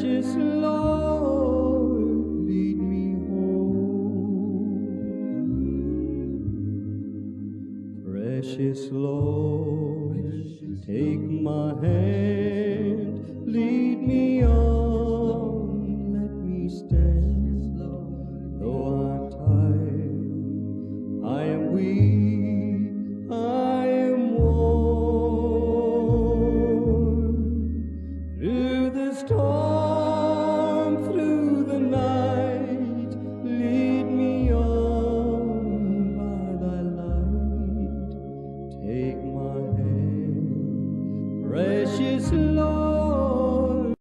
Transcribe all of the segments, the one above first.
Precious Lord, lead me home. Precious Lord, take my hand, lead me on, let me stand. Though I'm tired, I am weak, I am worn. Through the storm, through the night, lead me on by thy light. Take my hand, precious Lord.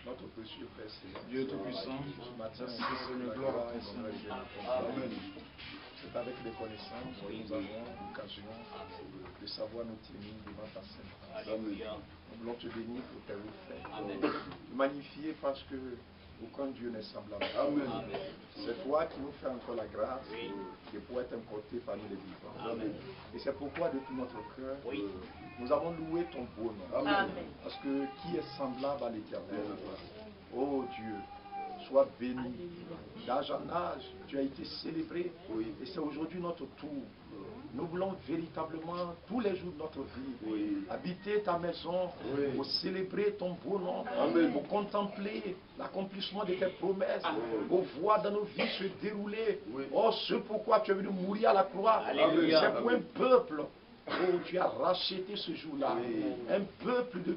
Notre précieux Père Céleste, Dieu Tout-Puissant, ce matin, Seigneur, gloire à Seigneur. Amen. C'est avec reconnaissance que nous avons l'occasion de savoir nous tenir devant ta sainte face. Nous voulons te bénir pour tes faits. Magnifier parce que aucun Dieu n'est semblable. Amen. C'est toi qui nous fais encore la grâce de pouvoir être importé parmi les vivants. Amen. Et c'est pourquoi de tout notre cœur, nous avons loué ton beau nom. Amen. Parce que qui est semblable à l'Éternel? Oh Dieu, sois béni. D'âge en âge, tu as été célébré. Et c'est aujourd'hui notre tour. Nous voulons véritablement, tous les jours de notre vie, habiter ta maison, pour célébrer ton beau nom, pour contempler l'accomplissement de tes promesses, pour voir dans nos vies se dérouler. Oh, ce pourquoi tu es venu mourir à la croix, c'est pour un peuple. Oh, tu as racheté ce jour-là, un peuple de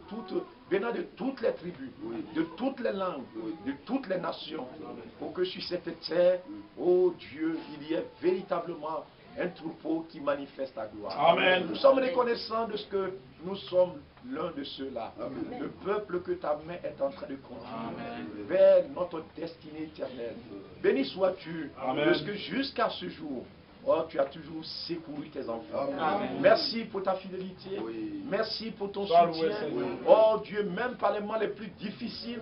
venant de toutes les tribus, de toutes les langues, de toutes les nations, pour que sur cette terre, oh Dieu, il y ait véritablement un troupeau qui manifeste ta gloire. Amen. Nous sommes reconnaissants de ce que nous sommes l'un de ceux-là. Le peuple que ta main est en train de conduire vers notre destinée éternelle. Béni sois-tu, parce que jusqu'à ce jour, oh, tu as toujours secouru tes enfants. Amen. Merci pour ta fidélité. Merci pour ton soutien. Oh Dieu, même par les moments les plus difficiles,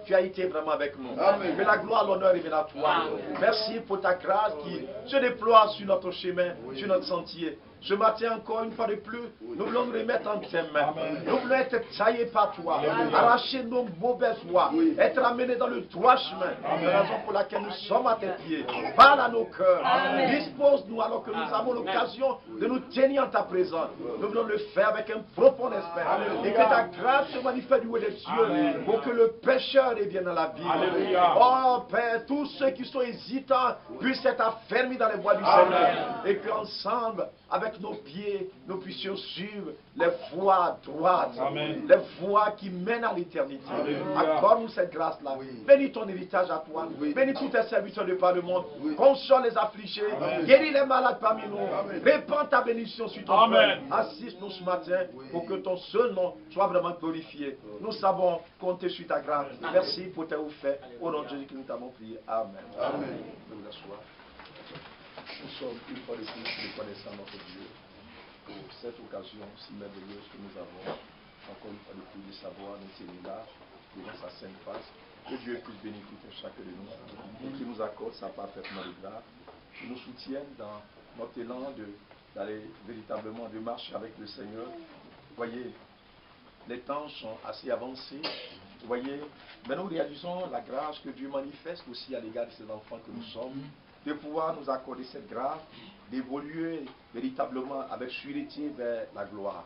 tu as été vraiment avec nous. Amen. Que la gloire, l'honneur revienne à toi. Merci pour ta grâce qui se déploie sur notre chemin, sur notre sentier. Ce matin, encore une fois de plus, nous voulons nous remettre en tes mains. Nous voulons être taillés par toi, arracher nos mauvaises voies, être amenés dans le droit chemin. C'est la raison pour laquelle nous sommes à tes pieds. Parle à nos cœurs. Dispose-nous alors que nous avons l'occasion de nous tenir en ta présence. Nous voulons le faire avec un profond esprit. Et que ta grâce se manifeste du haut des cieux pour que le pécheur revienne à la vie. Oh Père, tous ceux qui sont hésitants puissent être affermis dans les voies du Seigneur. Et qu'ensemble, avec nos pieds, nous puissions suivre les voies droites, les voies qui mènent à l'éternité. Accorde-nous cette grâce-là. Bénis ton héritage à toi. Bénis tous tes serviteurs de par le monde. Console les affligés. Guéris les malades parmi nous. Répands ta bénédiction sur ton peuple. Assiste-nous ce matin pour que ton seul nom soit vraiment glorifié. Nous savons compter sur ta grâce. Merci pour tes faits. Au nom de Jésus que nous t'avons prié. Amen. Amen. Nous l'asseoir. Nous sommes une fois de plus reconnaissants notre Dieu pour cette occasion si merveilleuse que nous avons, encore une fois de plus, de savoir nous tenir là, devant sa sainte face. Que Dieu puisse bénir tout et chacun de nous, et qu'il nous accorde sa parfaitement de grâce, qu'il nous soutienne dans notre élan d'aller véritablement, de marcher avec le Seigneur. Voyez, les temps sont assez avancés. Vous voyez, mais nous réalisons la grâce que Dieu manifeste aussi à l'égard de ses enfants que nous sommes, de pouvoir nous accorder cette grâce, d'évoluer véritablement avec sûreté vers la gloire.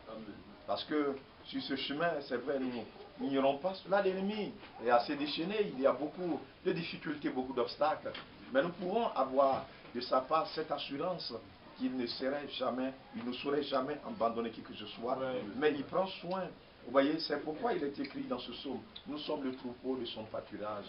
Parce que sur ce chemin, c'est vrai, nous n'ignorons pas cela, l'ennemi est assez déchaîné, il y a beaucoup de difficultés, beaucoup d'obstacles, mais nous pouvons avoir de sa part cette assurance qu'il ne serait jamais, il ne saurait jamais abandonner qui que ce soit, mais il prend soin. Vous voyez, c'est pourquoi il est écrit dans ce psaume, nous sommes le troupeau de son pâturage.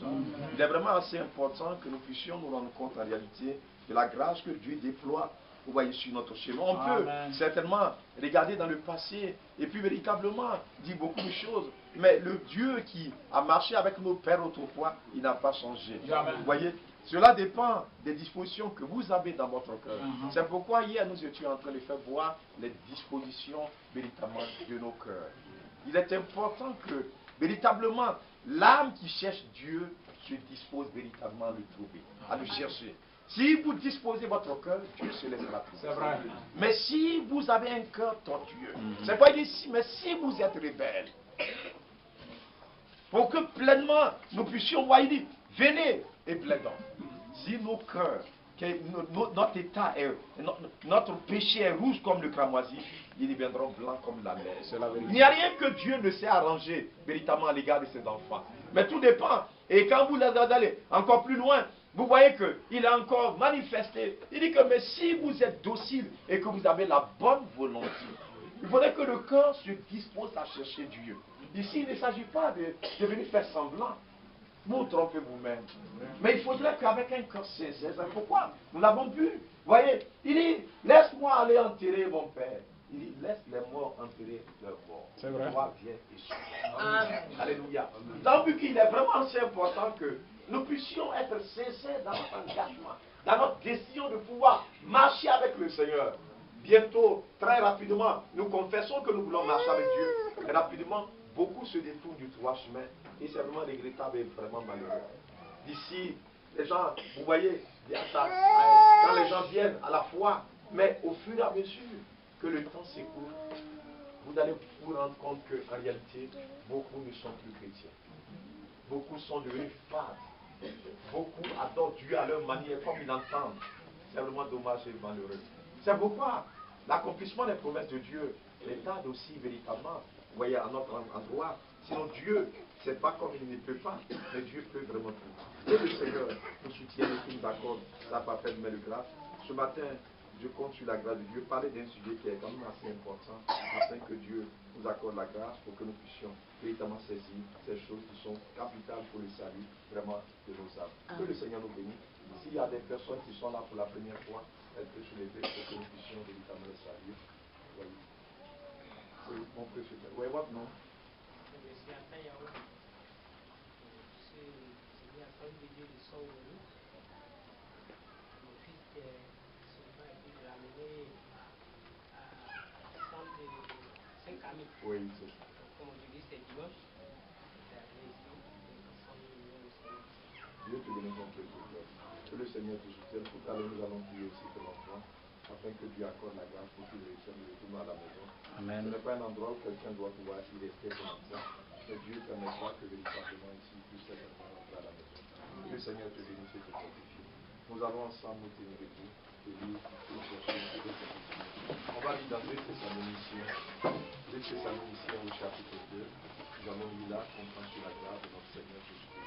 Il est vraiment assez important que nous puissions nous rendre compte en réalité de la grâce que Dieu déploie, vous voyez, sur notre chemin. On peut certainement regarder dans le passé et puis véritablement dire beaucoup de choses, mais le Dieu qui a marché avec nos pères autrefois, il n'a pas changé. Vous voyez, cela dépend des dispositions que vous avez dans votre cœur. C'est pourquoi hier nous étions en train de faire voir les dispositions véritablement de nos cœurs. Il est important que, véritablement, l'âme qui cherche Dieu se dispose véritablement à le trouver, à le chercher. Si vous disposez votre cœur, Dieu se laissera tout. C'est vrai. Mais si vous avez un cœur tortueux, c'est pas dit, mais si vous êtes rebelle, pour que pleinement nous puissions voir, il dit, venez et plaidons. Si nos cœurs, notre état, notre péché est rouge comme le cramoisi, ils deviendront blancs comme la neige. Il n'y a rien que Dieu ne sait arranger véritablement à l'égard de ses enfants. Mais tout dépend. Et quand vous allez encore plus loin, vous voyez qu'il a encore manifesté. Il dit que mais si vous êtes docile et que vous avez la bonne volonté, il faudrait que le cœur se dispose à chercher Dieu. Ici, il ne s'agit pas de venir faire semblant. Vous trompez vous-même. Mais il faudrait qu'avec un cœur sincère, pourquoi? Nous l'avons vu. Vous voyez, il dit, laisse-moi aller enterrer mon père. Il dit, laisse les morts enterrer leurs morts. C'est vrai. Toi, viens et suis. Alléluia. Donc, vu qu'il est vraiment assez important que nous puissions être sincères dans notre engagement, dans notre décision de pouvoir marcher avec le Seigneur. Bientôt, très rapidement, nous confessons que nous voulons marcher avec Dieu. Et rapidement, beaucoup se détournent du droit chemin. Et c'est vraiment regrettable et vraiment malheureux. D'ici, les gens, vous voyez, quand les gens viennent à la foi, mais au fur et à mesure que le temps s'écoule, vous allez vous rendre compte qu'en réalité, beaucoup ne sont plus chrétiens. Beaucoup sont devenus fades. Beaucoup adorent Dieu à leur manière, comme ils l'entendent. C'est vraiment dommage et malheureux. C'est pourquoi l'accomplissement des promesses de Dieu les tarde aussi véritablement, vous voyez, à notre endroit. Sinon Dieu, c'est pas comme il ne peut pas, mais Dieu peut vraiment tout. Et le Seigneur nous soutient et qui nous accorde sa parfaite main de grâce. Ce matin, je compte sur la grâce de Dieu, parler d'un sujet qui est quand même assez important, afin que Dieu nous accorde la grâce pour que nous puissions véritablement saisir ces choses qui sont capitales pour le salut vraiment de nos âmes. Que le Seigneur nous bénisse. S'il y a des personnes qui sont là pour la première fois, elles peuvent se lever pour que nous puissions véritablement le saluer. Oui. Oui, mon précieux Père. Oui, votre nom? Oui, c'est ça. Comme aujourd'hui c'est dimanche, c'est arrivé ici, Dieu te bénisse mon précieux Père. Que le Seigneur te soutienne. Tout à l'heure, nous allons prier aussi pour l'enfant, afin que Dieu accorde la grâce pour qu'il réussisse de retourner à la maison. Amen. Ce n'est pas un endroit où quelqu'un doit pouvoir y rester comme ça. Mais Dieu permettra que véritablement ici, puisse certainement rentrer à la maison. Que le Seigneur te bénisse et te fortifie. Nous allons ensemble nous tenir debout et lire et chercher de cette. On va lire dans 2 Thessaloniciens, 2 Thessaloniciens au chapitre 2. Nous allons lire là, comprendre sur la grâce de notre Seigneur Jésus-Christ.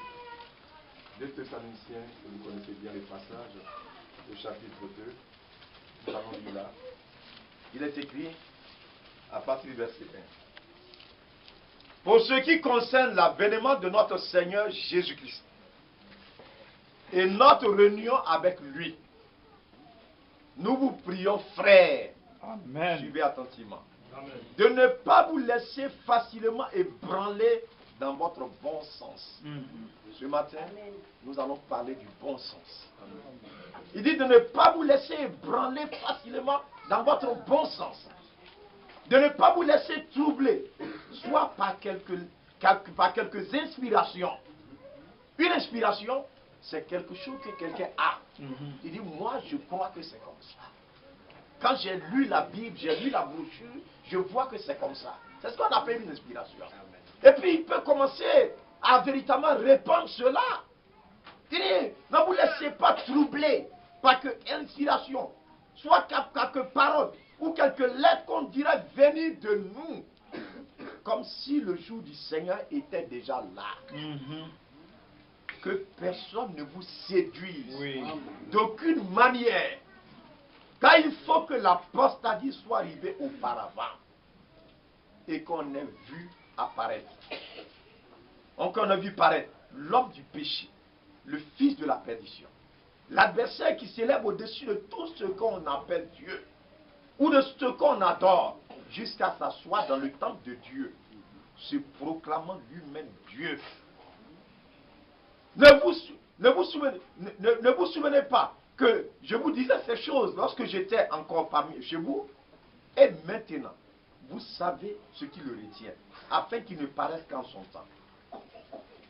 2 Thessaloniciens, vous connaissez bien les passages, le chapitre 2. Nous allons lire là. Il est écrit à partir du verset 1. Pour ce qui concerne l'avènement de notre Seigneur Jésus-Christ et notre réunion avec lui, nous vous prions, frères, Amen. suivez attentivement, de ne pas vous laisser facilement ébranler dans votre bon sens. Ce matin, nous allons parler du bon sens. Il dit de ne pas vous laisser ébranler facilement dans votre bon sens. De ne pas vous laisser troubler, soit par quelques inspirations. Une inspiration, c'est quelque chose que quelqu'un a. Il dit, moi je crois que c'est comme ça. Quand j'ai lu la Bible, j'ai lu la brochure, je vois que c'est comme ça. C'est ce qu'on appelle une inspiration. Et puis il peut commencer à véritablement répandre cela. Il dit, ne vous laissez pas troubler par quelque inspiration, soit quelques paroles ou quelques lettres qu'on dirait venir de nous, comme si le jour du Seigneur était déjà là. Que personne ne vous séduise d'aucune manière. Car il faut que l'apostasie soit arrivée auparavant et qu'on ait vu apparaître. Donc on a vu paraître l'homme du péché, le fils de la perdition, l'adversaire qui s'élève au-dessus de tout ce qu'on appelle Dieu ou de ce qu'on adore, jusqu'à s'asseoir dans le temple de Dieu, se proclamant lui-même Dieu. Ne vous souvenez pas que je vous disais ces choses lorsque j'étais encore parmi chez vous. Et maintenant, vous savez ce qui le retient, afin qu'il ne paraisse qu'en son temps.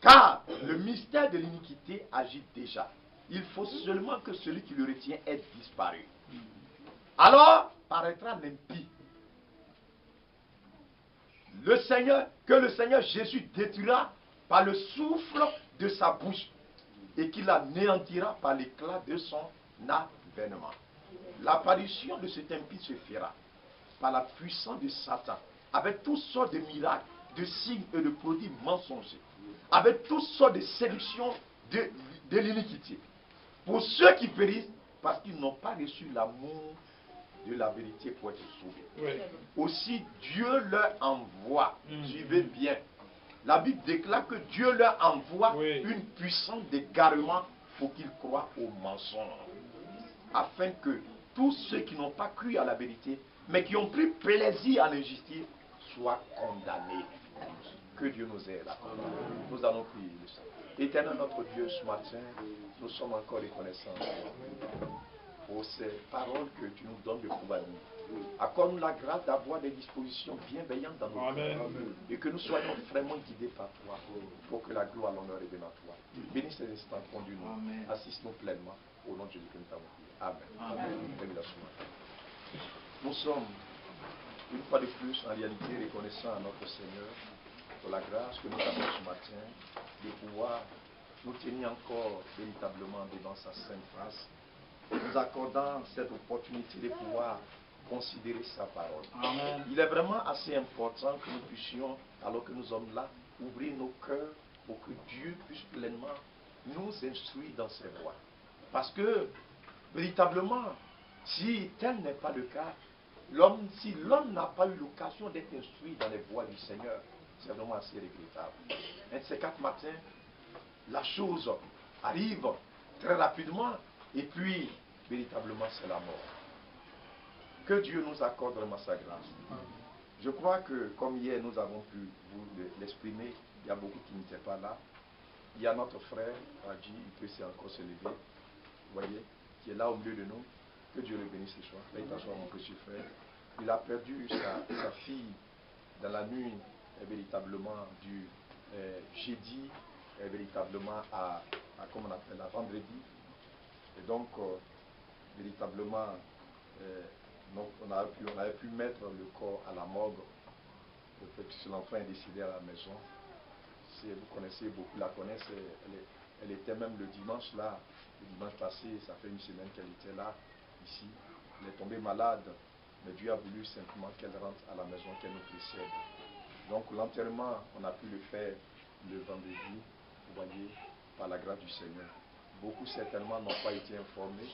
Car le mystère de l'iniquité agit déjà. il faut seulement que celui qui le retient ait disparu. Alors paraîtra l'impie. Que le Seigneur Jésus détruira par le souffle de sa bouche et qu'il anéantira par l'éclat de son avènement. L'apparition de cet impie se fera par la puissance de Satan, avec toutes sortes de miracles, de signes et de produits mensongers, avec toutes sortes de séductions de l'iniquité. Pour ceux qui périssent, parce qu'ils n'ont pas reçu l'amour de la vérité pour être sauvés. Oui. Aussi, Dieu leur envoie, suivez bien, la Bible déclare que Dieu leur envoie une puissance d'égarement pour qu'ils croient au mensonge, afin que tous ceux qui n'ont pas cru à la vérité, mais qui ont pris plaisir à l'injustice, soient condamnés. Que Dieu nous aide. Nous allons prier le Seigneur. Éternel notre Dieu, ce matin, nous sommes encore reconnaissants pour ces paroles que tu nous donnes de pouvoir dire. Accorde-nous la grâce d'avoir des dispositions bienveillantes dans nos cœurs et que nous soyons vraiment guidés par toi pour que la gloire, l'honneur revienne à toi. Bénis ces instants, conduis-nous, assiste-nous pleinement au nom de Jésus que nous t'avons prié. Amen. Amen. Nous sommes une fois de plus en réalité reconnaissants à notre Seigneur pour la grâce que nous avons ce matin de pouvoir nous tenir encore véritablement devant sa sainte face, nous accordant cette opportunité de pouvoir considérer sa parole. Amen. Il est vraiment assez important que nous puissions, alors que nous sommes là, ouvrir nos cœurs pour que Dieu puisse pleinement nous instruire dans ses voies. Parce que, véritablement, si tel n'est pas le cas, si l'homme n'a pas eu l'occasion d'être instruit dans les voies du Seigneur, c'est vraiment assez regrettable. Un de ces 4 matins, la chose arrive très rapidement et puis, véritablement, c'est la mort. Que Dieu nous accorde vraiment sa grâce. Je crois que, comme hier nous avons pu vous l'exprimer, il y a beaucoup qui n'étaient pas là. Il y a notre frère, Raji, il peut encore se lever, vous voyez, qui est là au milieu de nous. Que Dieu le bénisse ce soir. Là, il t'assoit, mon petit frère. Il a perdu sa fille dans la nuit, véritablement, du jeudi, véritablement à comment on appelle, à vendredi. Et donc, véritablement, donc on avait pu mettre le corps à la morgue. Le fait que l'enfant est décédé à la maison. Vous connaissez, beaucoup la connaissent. Elle était même le dimanche là, le dimanche passé, ça fait une semaine qu'elle était là, ici. Elle est tombée malade, mais Dieu a voulu simplement qu'elle rentre à la maison, qu'elle nous précède. Donc l'enterrement, on a pu le faire le vendredi, vous voyez, par la grâce du Seigneur. Beaucoup certainement n'ont pas été informés,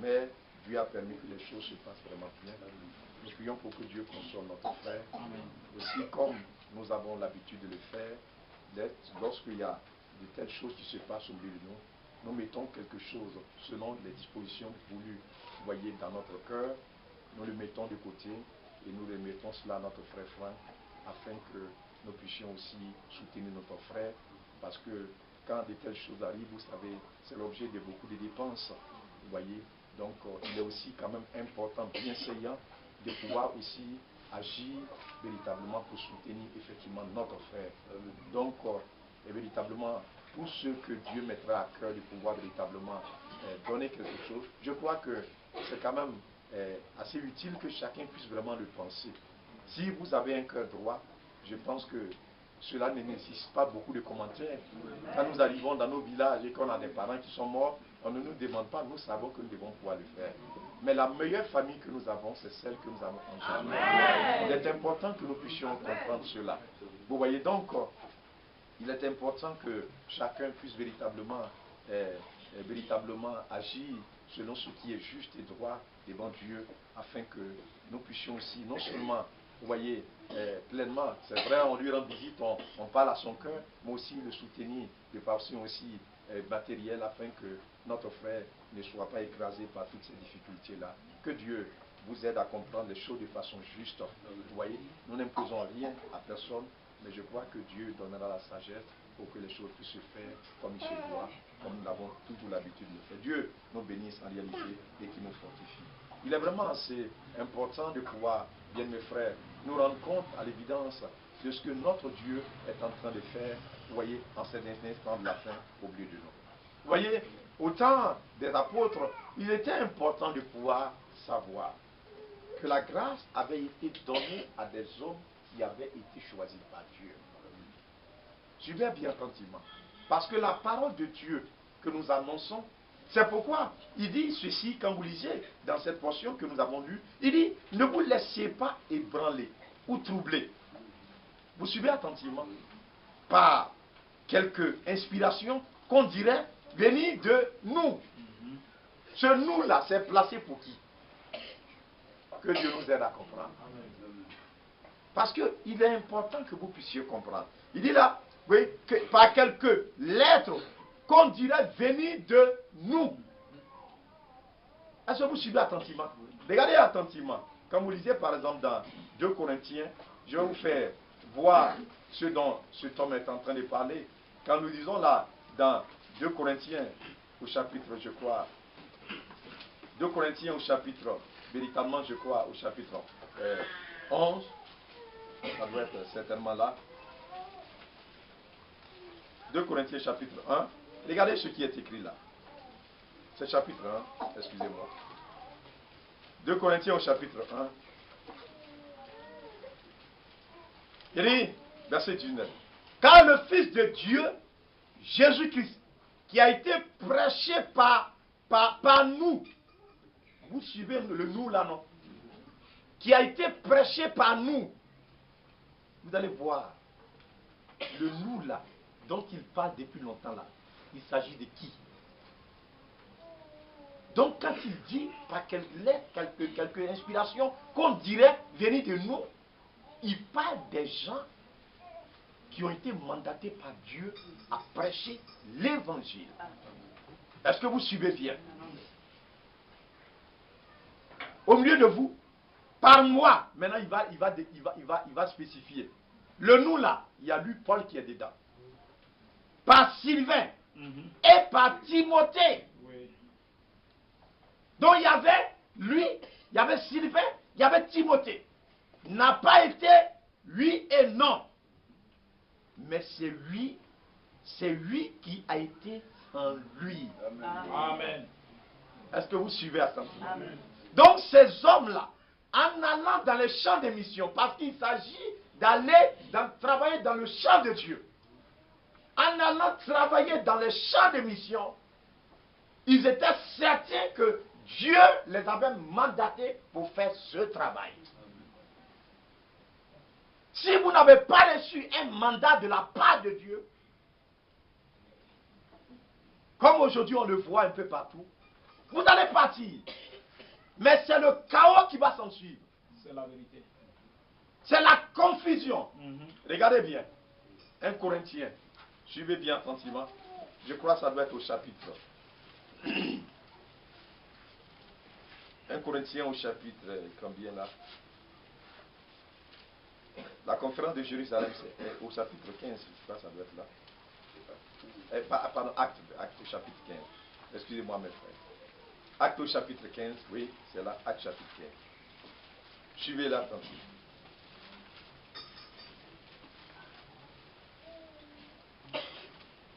mais Dieu a permis que les choses se passent vraiment bien. Nous prions pour que Dieu console notre frère. Aussi, comme nous avons l'habitude de le faire, lorsqu'il y a de telles choses qui se passent au milieu de nous, nous mettons quelque chose selon les dispositions voulues, vous voyez, dans notre cœur. Nous le mettons de côté et nous remettons cela à notre frère Franck afin que nous puissions aussi soutenir notre frère, parce que quand de telles choses arrivent, vous savez, c'est l'objet de beaucoup de dépenses, vous voyez. Donc, il est aussi quand même important, bien saillant, de pouvoir aussi agir véritablement pour soutenir effectivement notre frère. Donc, et véritablement, pour ceux que Dieu mettra à cœur de pouvoir véritablement donner quelque chose, je crois que c'est quand même assez utile que chacun puisse vraiment le penser. Si vous avez un cœur droit, je pense que cela ne nécessite pas beaucoup de commentaires. Quand nous arrivons dans nos villages et qu'on a des parents qui sont morts, on ne nous demande pas, nous savons que nous devons pouvoir le faire. Mais la meilleure famille que nous avons, c'est celle que nous avons en Jésus. Il est important que nous puissions comprendre cela. Vous voyez donc, il est important que chacun puisse véritablement agir selon ce qui est juste et droit devant Dieu, afin que nous puissions aussi, non seulement, vous voyez, pleinement, c'est vrai, on lui rend visite, on parle à son cœur, mais aussi le soutenir de façon aussi matérielle, afin que notre frère ne soit pas écrasé par toutes ces difficultés-là. Que Dieu vous aide à comprendre les choses de façon juste. Vous voyez, nous n'imposons rien à personne, mais je crois que Dieu donnera la sagesse pour que les choses puissent se faire comme il se doit, comme nous avons toujours l'habitude de le faire. Dieu nous bénisse en réalité et qui nous fortifie. Il est vraiment assez important de pouvoir, bien mes frères, nous rendre compte à l'évidence de ce que notre Dieu est en train de faire, vous voyez, en cet instant de la fin au milieu de nous. Vous voyez, au temps des apôtres, il était important de pouvoir savoir que la grâce avait été donnée à des hommes qui avaient été choisis par Dieu. Suivez bien attentivement. Parce que la parole de Dieu que nous annonçons, c'est pourquoi il dit ceci, quand vous lisez dans cette portion que nous avons lue, il dit, ne vous laissez pas ébranler ou troubler. Vous suivez attentivement par quelques inspirations qu'on dirait venir de nous. Ce nous-là, c'est placé pour qui? Que Dieu nous aide à comprendre. Parce qu'il est important que vous puissiez comprendre. Il dit là, oui, que par quelques lettres qu'on dirait venir de nous. Est-ce que vous suivez attentivement? Regardez attentivement. Quand vous lisez par exemple dans 2 Corinthiens, je vais vous faire voir ce dont cet homme est en train de parler. Quand nous lisons là, dans 2 Corinthiens, au chapitre, je crois, 2 Corinthiens au chapitre, véritablement, je crois, au chapitre 11, ça doit être certainement là. 2 Corinthiens chapitre 1, regardez ce qui est écrit là. C'est chapitre 1, excusez-moi. 2 Corinthiens au chapitre 1. Il dit, verset 19. Car le Fils de Dieu, Jésus-Christ, qui a été prêché par nous, vous suivez le nous là, non? Qui a été prêché par nous. Vous allez voir, le nous là, dont il parle depuis longtemps là, il s'agit de qui? Donc quand il dit par quelques inspirations qu'on dirait venir de nous, il parle des gens qui ont été mandatés par Dieu à prêcher l'évangile. Est-ce que vous suivez bien? Au milieu de vous, par moi, maintenant il va spécifier. Le nous là, il y a lui Paul qui est dedans. Par Sylvain et par Timothée. Oui. Donc il y avait lui, il y avait Sylvain, il y avait Timothée. N'a pas été oui et non. Mais c'est lui qui a été en lui. Amen. Est-ce que vous suivez attentivement? Amen. Donc ces hommes-là, en allant dans les champs de mission, parce qu'il s'agit d'aller travailler dans le champ de Dieu, en allant travailler dans les champs de mission, ils étaient certains que Dieu les avait mandatés pour faire ce travail. Si vous n'avez pas reçu un mandat de la part de Dieu, comme aujourd'hui on le voit un peu partout, vous allez partir. Mais c'est le chaos qui va s'en suivre. C'est la vérité. C'est la confusion. Regardez bien. 1 Corinthiens. Suivez bien attentivement. Je crois que ça doit être au chapitre. 1 Corinthiens au chapitre, combien là? La conférence de Jérusalem, c'est au chapitre 15, je crois que ça doit être là. Pardon, acte au chapitre 15. Excusez-moi mes frères. Acte au chapitre 15, oui, c'est là, acte chapitre 15. Suivez là, attention.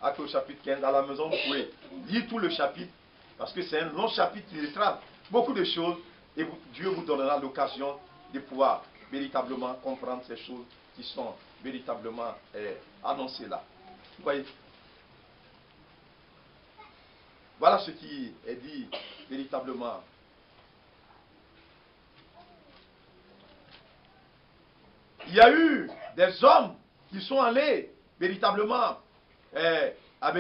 Acte au chapitre 15, à la maison, vous pouvez lire tout le chapitre, parce que c'est un long chapitre qui traite beaucoup de choses, et Dieu vous donnera l'occasion de pouvoir véritablement comprendre ces choses qui sont véritablement annoncées là. Vous voyez? Voilà ce qui est dit véritablement. Il y a eu des hommes qui sont allés véritablement, dans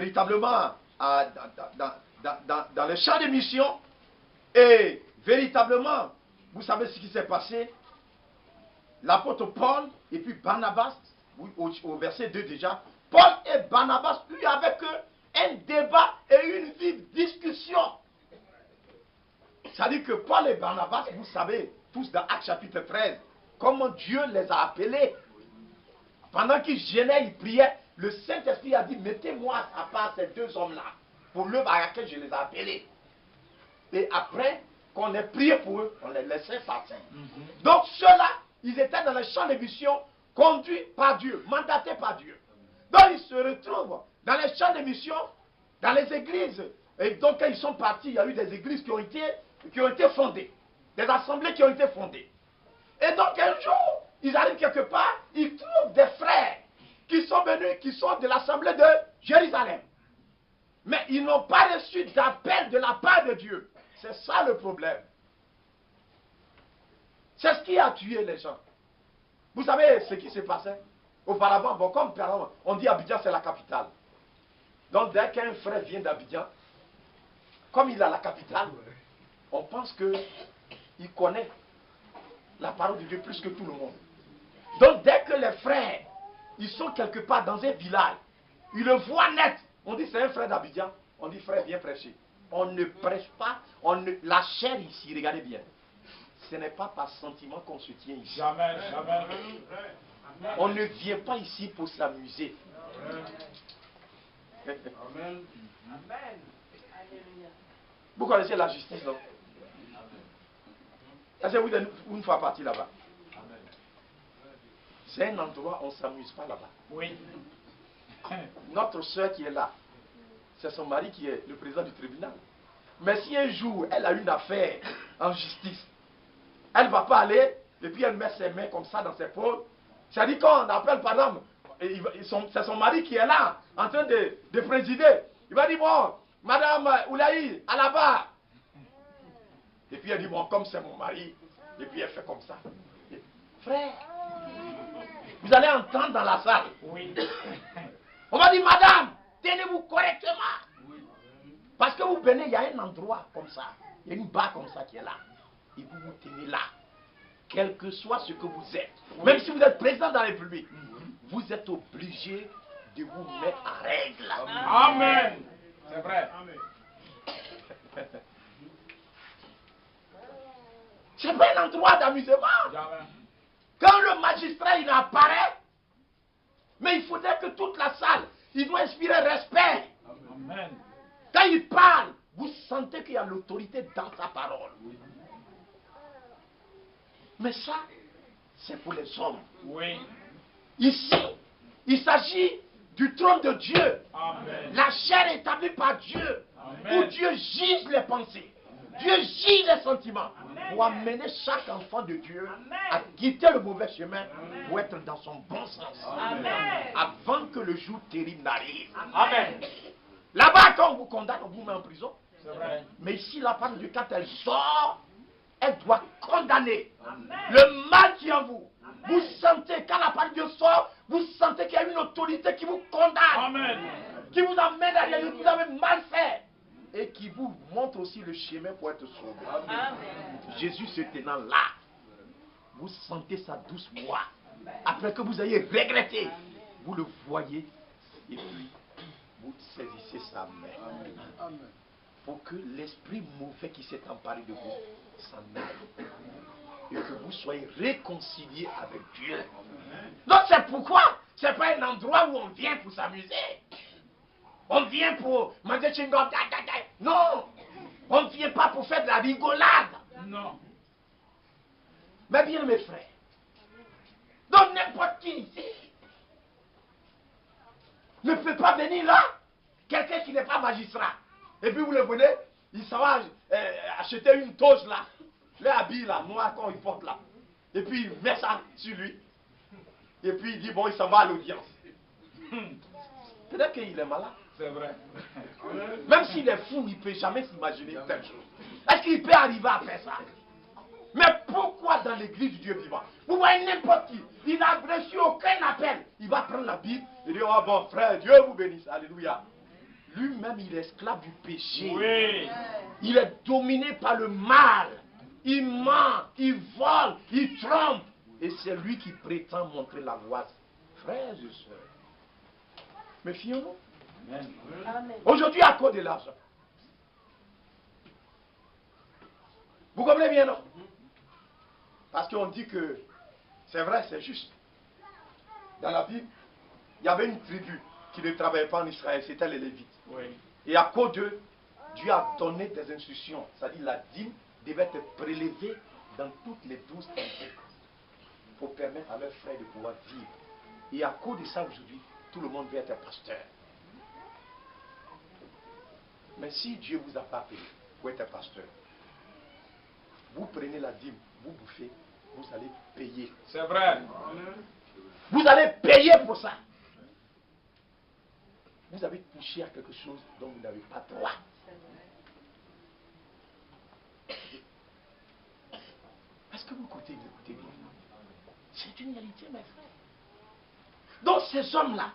les champs de mission, et véritablement, vous savez ce qui s'est passé. L'apôtre Paul et puis Barnabas, au verset 2 déjà, Paul et Barnabas eurent avec eux un débat et une vive discussion. C'est-à-dire que Paul et Barnabas, vous savez, tous dans Actes chapitre 13, comment Dieu les a appelés. Pendant qu'ils gênaient, ils priaient, le Saint-Esprit a dit, mettez-moi à part ces deux hommes-là, pour l'œuvre à laquelle je les ai appelés. Et après qu'on ait prié pour eux, on les laissait partir. Donc ceux-là, ils étaient dans le champ de mission, conduits par Dieu, mandatés par Dieu. Donc ils se retrouvent dans les champs de mission, dans les églises. Et donc, quand ils sont partis, il y a eu des églises qui ont été fondées. Des assemblées qui ont été fondées. Et donc, un jour, ils arrivent quelque part, ils trouvent des frères qui sont venus, qui sont de l'assemblée de Jérusalem. Mais ils n'ont pas reçu d'appel de la part de Dieu. C'est ça le problème. C'est ce qui a tué les gens. Vous savez ce qui s'est passé auparavant? Bon, comme on dit Abidjan, c'est la capitale. Donc, dès qu'un frère vient d'Abidjan, comme il a la capitale, on pense qu'il connaît la parole de Dieu plus que tout le monde. Donc, dès que les frères, ils sont quelque part dans un village, ils le voient net. On dit c'est un frère d'Abidjan. On dit frère, viens prêcher. On ne prêche pas. La chair ici, regardez bien. Ce n'est pas par sentiment qu'on se tient ici. Jamais, jamais. On ne vient pas ici pour s'amuser. Amen. Vous connaissez la justice, non? Est-ce que vous êtes une fois parti là-bas? C'est un endroit où on ne s'amuse pas là-bas. Oui. Notre soeur qui est là, c'est son mari qui est le président du tribunal. Mais si un jour elle a une affaire en justice, elle ne va pas aller et puis elle met ses mains comme ça dans ses paumes. C'est-à-dire quand on appelle par exemple, c'est son mari qui est là, en train de présider. Il va dire, bon, Madame Oulaï, à la barre. Et puis elle dit, bon, comme c'est mon mari, et puis elle fait comme ça. Et, frère, vous allez entendre dans la salle. Oui. On va dire, madame, tenez-vous correctement. Parce que vous venez, il y a un endroit comme ça, il y a une barre comme ça qui est là. Et vous vous tenez là, quel que soit ce que vous êtes. Oui. Même si vous êtes président de la République, vous êtes obligé de vous mettre en règle. Amen. C'est vrai. Ce n'est pas un endroit d'amusement. Quand le magistrat il apparaît, mais il faudrait que toute la salle, il doit inspirer respect. Amen. Quand il parle, vous sentez qu'il y a l'autorité dans sa parole. Mais ça, c'est pour les hommes. Oui. Ici, il s'agit du trône de Dieu. Amen. La chair établie par Dieu. Amen. Où Dieu juge les pensées. Dieu juge les sentiments. Pour amener chaque enfant de Dieu à quitter le mauvais chemin pour être dans son bon sens. Amen. Avant que le jour terrible n'arrive. Amen. Là-bas, quand on vous condamne, on vous met en prison. C'est vrai. Mais ici, la femme de Dieu, quand elle sort, elle doit condamner le mal qui est en vous. Vous sentez, quand la parole de Dieu sort, vous sentez qu'il y a une autorité qui vous condamne. Amen. Qui vous amène à dire que vous avez mal fait. Et qui vous montre aussi le chemin pour être sauvé. Amen. Jésus se tenant là, vous sentez sa douce voix. Après que vous ayez regretté, vous le voyez. Et puis, vous saisissez sa main. Pour que l'esprit mauvais qui s'est emparé de vous s'en aille. Et que vous soyez réconciliés avec Dieu. Donc c'est pourquoi ce n'est pas un endroit où on vient pour s'amuser. On vient pour manger chingom. Non. On ne vient pas pour faire de la rigolade. Non. Mais bien mes frères, donc n'importe qui ici ne peut pas venir là, quelqu'un qui n'est pas magistrat. Et puis vous le venez, il s'en va acheter une toge là, les habits là, noirs qu'on il porte là. Et puis il met ça sur lui. Et puis il dit bon, il s'en va à l'audience. Peut-être qu'il est malade. C'est vrai. Même s'il est fou, il ne peut jamais s'imaginer telle chose. Est-ce qu'il peut arriver à faire ça? Mais pourquoi dans l'église du Dieu vivant? Vous voyez n'importe qui, il n'a reçu aucun appel. Il va prendre la Bible et dire, oh bon frère, Dieu vous bénisse. Alléluia. Lui-même, il est esclave du péché. Oui. Il est dominé par le mal. Il ment, il vole, il trompe. Et c'est lui qui prétend montrer la voie. Frères et sœurs, méfions-nous. Aujourd'hui, à cause de l'argent. Vous comprenez bien, non? Parce qu'on dit que c'est vrai, c'est juste. Dans la Bible, il y avait une tribu qui ne travaillait pas en Israël, c'était les Lévites. Oui. Et à cause d'eux, Dieu a donné des instructions. C'est-à-dire la dîme devait être prélevée dans toutes les 12 tribus pour permettre à leurs frères de pouvoir vivre. Et à cause de ça, aujourd'hui, tout le monde veut être pasteur. Mais si Dieu vous a pas appelé pour être un pasteur, vous prenez la dîme, vous bouffez, vous allez payer. C'est vrai. Vous allez payer pour ça. Vous avez touché à quelque chose dont vous n'avez pas droit. Est-ce que vous écoutez bien? C'est une réalité, mes frères. Donc ces hommes-là,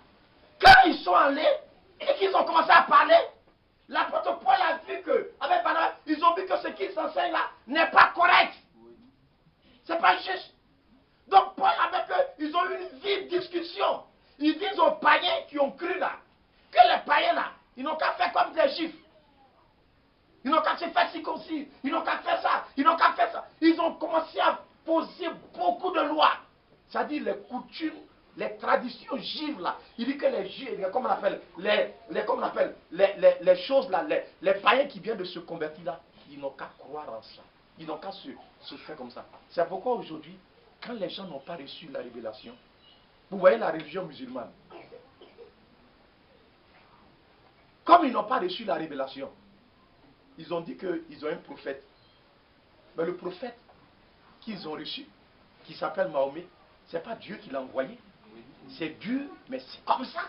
quand ils sont allés et qu'ils ont commencé à parler, l'apôtre Paul a vu que, avec Barnabas, ils ont vu que ce qu'ils enseignent là n'est pas correct. C'est pas juste. Donc Paul avec eux, ils ont eu une vive discussion. Ils disent aux païens qui ont cru là, que les païens là, ils n'ont qu'à faire comme des juifs. Ils n'ont qu'à se faire circoncis. Ils n'ont qu'à faire ça. Ils n'ont qu'à faire ça. Ils ont commencé à poser beaucoup de lois. C'est-à-dire les coutumes, les traditions juives là. Il dit que les juifs, comment on appelle, les choses là, les païens qui viennent de se convertir là, ils n'ont qu'à croire en ça. Ils n'ont qu'à se faire comme ça. C'est pourquoi aujourd'hui, quand les gens n'ont pas reçu la révélation, vous voyez la religion musulmane. Comme ils n'ont pas reçu la révélation, ils ont dit qu'ils ont un prophète. Mais le prophète qu'ils ont reçu, qui s'appelle Mahomet, ce n'est pas Dieu qui l'a envoyé. C'est Dieu, mais c'est comme ça.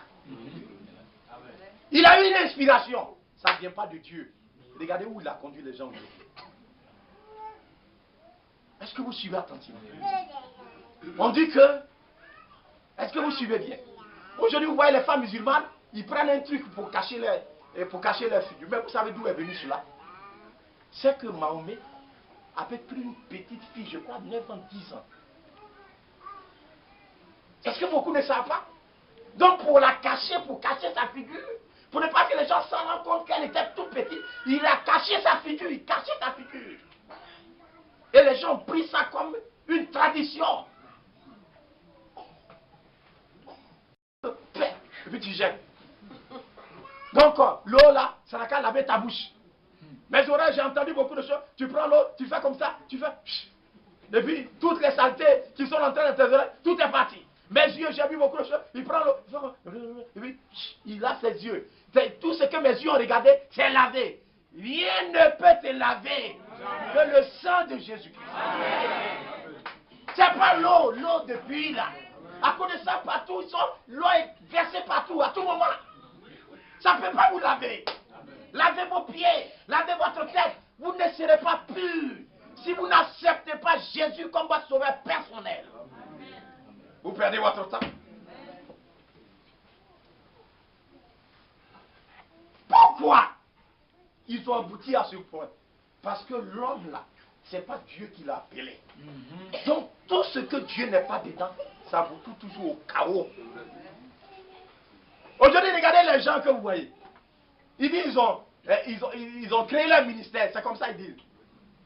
Il a eu une inspiration. Ça ne vient pas de Dieu. Regardez où il a conduit les gens aujourd'hui. Est-ce que vous suivez attentivement? On dit que... Est-ce que vous suivez bien? Aujourd'hui, vous voyez les femmes musulmanes, ils prennent un truc pour cacher leur figure. Mais vous savez d'où est venu cela? C'est que Mahomet avait pris une petite fille, je crois, 9 ans, 10 ans. C'est ce que beaucoup ne savent pas. Donc pour la cacher, pour cacher sa figure, pour ne pas que les gens s'en rendent compte qu'elle était toute petite, il a caché sa figure, il cachait sa figure. Et les gens ont pris ça comme une tradition. Et puis tu jettes. Donc l'eau là, ça n'a qu'à laver ta bouche. Mes oreilles, j'ai entendu beaucoup de choses. Tu prends l'eau, tu fais comme ça, tu fais... Et puis toutes les saletés qui sont en train de tes oreilles, tout est parti. Mes yeux, j'ai vu beaucoup de choses. Il prend l'eau, et puis il lave ses yeux. Tout ce que mes yeux ont regardé, c'est lavé. Rien ne peut te laver que le sang de Jésus-Christ. C'est pas l'eau de puits là. À cause de ça, partout, l'eau est versée partout, à tout moment. Ça ne peut pas vous laver. Lavez vos pieds, lavez votre tête. Vous ne serez pas purs si vous n'acceptez pas Jésus comme votre sauveur personnel. Vous perdez votre temps. Pourquoi ils ont abouti à ce point? Parce que l'homme là, ce n'est pas Dieu qui l'a appelé. Donc tout ce que Dieu n'est pas dedans, ça aboutit toujours au chaos. Aujourd'hui, regardez les gens que vous voyez. Ils disent ils ont créé leur ministère. C'est comme ça ils disent.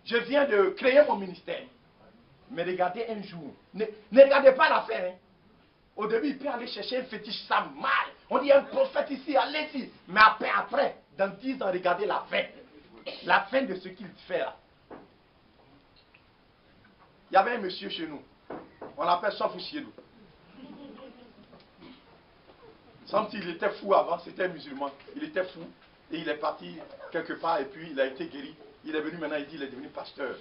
Je viens de créer mon ministère. Mais regardez un jour. Ne regardez pas l'affaire. Hein. Au début, il peut aller chercher un fétiche, ça mal. On dit un prophète ici, allez-y. Mais après, dans 10 ans, regardez la fin. La fin de ce qu'il fait là. Il y avait un monsieur chez nous. On l'appelle Sofou Siedou. Sans il était fou avant, c'était un musulman. Il était fou et il est parti quelque part et puis il a été guéri. Il est venu maintenant, il dit il est devenu pasteur.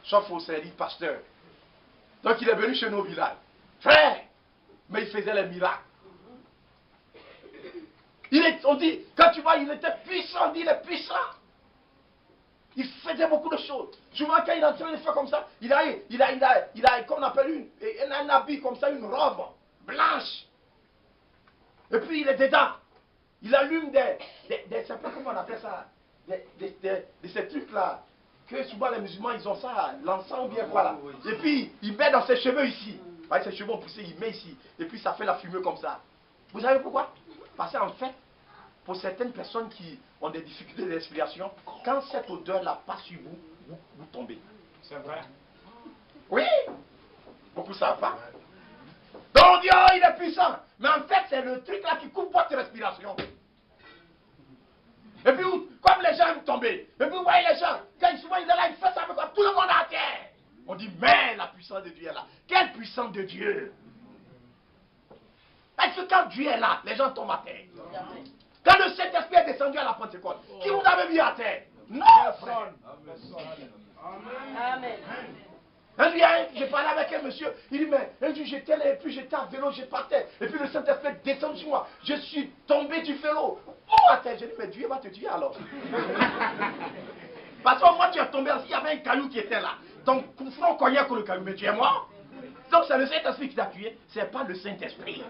Sofou s'est dit pasteur. Donc il est venu chez nous au village. Frère! Mais il faisait les miracles. On dit, quand tu vois, il était puissant, on dit il est puissant. Il faisait beaucoup de choses. Souvent, quand il est en train de faire comme ça, il a comme on appelle un habit comme ça, une robe blanche. Et puis il est dedans. Il allume je sais pas comment on appelle ça, de ces trucs-là, que souvent les musulmans, ils ont ça, l'encens ou bien quoi là. Et puis, il met dans ses cheveux ici. Ses cheveux ont poussé, il met ici. Et puis, ça fait la fumée comme ça. Vous savez pourquoi? Parce qu'en fait, pour certaines personnes qui ont des difficultés de respiration, quand cette odeur-là passe sur vous, vous tombez. C'est vrai. Oui. Beaucoup ne savent pas. Donc on dit, oh, il est puissant. Mais en fait, c'est le truc là qui coupe votre respiration. Et puis, comme les gens aiment tomber, et puis vous voyez les gens, quand souvent ils sont là, ils font ça avec quoi? Tout le monde à terre. On dit, mais la puissance de Dieu est là. Quelle puissance de Dieu? Parce que quand Dieu est là, les gens tombent à terre. Quand le Saint-Esprit est descendu à la Pentecôte, qui vous avait mis à terre? Non, frère. Amen. Un jour, j'ai parlé avec un monsieur, il dit, mais un jour j'étais là, et puis j'étais à vélo, je partais, et puis le Saint-Esprit descend sur moi, je suis tombé du vélo. Oh, à terre, j'ai dit, mais Dieu va te tuer alors. Parce que moi tu es tombé, il y avait un caillou qui était là, ton front cognait contre le caillou, mais tu es mort. Donc c'est le Saint-Esprit qui t'a tué, c'est pas le Saint-Esprit.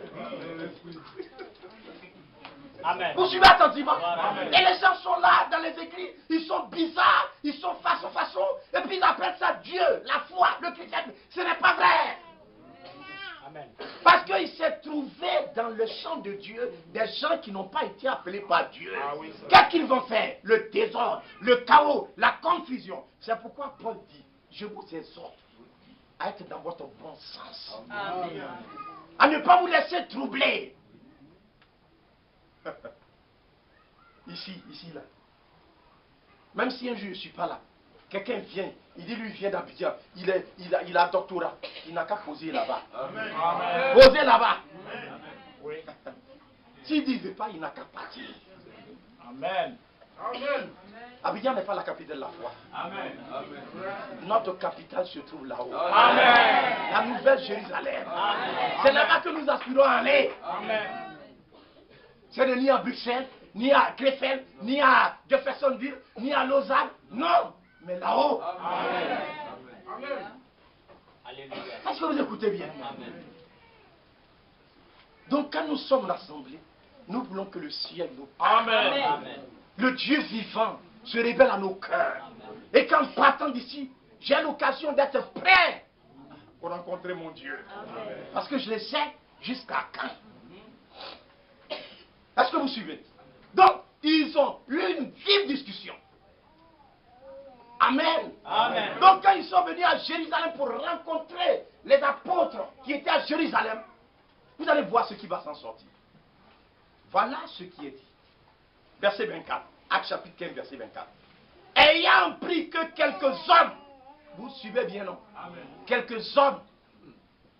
Amen. Vous suivez attentivement. Amen. Et les gens sont là dans les églises, ils sont bizarres, ils sont façon, et puis ils appellent ça Dieu, la foi, le christianisme. Ce n'est pas vrai. Amen. Parce qu'il s'est trouvé dans le champ de Dieu des gens qui n'ont pas été appelés par Dieu. Oui, qu'est-ce qu'ils vont faire? Le désordre, le chaos, la confusion. C'est pourquoi Paul dit, je vous exhorte à être dans votre bon sens. Amen. À ne pas vous laisser troubler. Ici, là. Même si un jour je ne suis pas là, quelqu'un vient, il dit lui vient d'Abidjan, il a doctorat, il n'a qu'à poser là-bas. Poser là-bas. Oui. S'il ne dit pas, il n'a qu'à partir. Amen. Amen. Abidjan n'est pas la capitale de la foi. Amen. Notre capitale se trouve là-haut. Amen. La nouvelle Jérusalem. C'est là-bas que nous aspirons à aller. Amen. C'est ni à Bruxelles, ni à Krefeld, ni à Jeffersonville, ni à Lausanne. Non, mais là-haut. Amen. Alléluia. Est-ce que vous écoutez bien? Amen. Donc quand nous sommes rassemblés, nous voulons que le ciel nous parle. Amen. Amen. Le Dieu vivant se révèle à nos cœurs. Et qu'en partant d'ici, j'ai l'occasion d'être prêt pour rencontrer mon Dieu. Amen. Parce que je le sais jusqu'à quand. Est-ce que vous suivez? Donc, ils ont eu une vive discussion. Amen. Amen. Donc, quand ils sont venus à Jérusalem pour rencontrer les apôtres qui étaient à Jérusalem, vous allez voir ce qui va s'en sortir. Voilà ce qui est dit. Verset 24. Acte chapitre 15, verset 24. Ayant pris que quelques hommes, vous suivez bien, non? Amen. Quelques hommes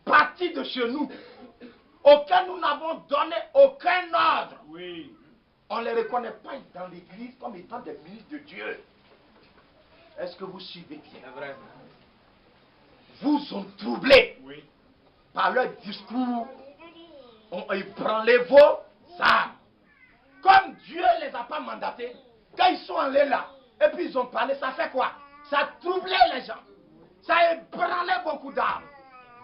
partis de chez nous, auxquels nous n'avons donné aucun ordre. Oui. On ne les reconnaît pas dans l'église comme étant des ministres de Dieu. Est-ce que vous suivez bien? C'est vrai. Vous ont troublé Oui. par leur discours, ont ébranlé vos âmes. Comme Dieu ne les a pas mandatés, quand ils sont allés là, et puis ils ont parlé, ça fait quoi? Ça a troublé les gens. Ça a ébranlé beaucoup d'âmes.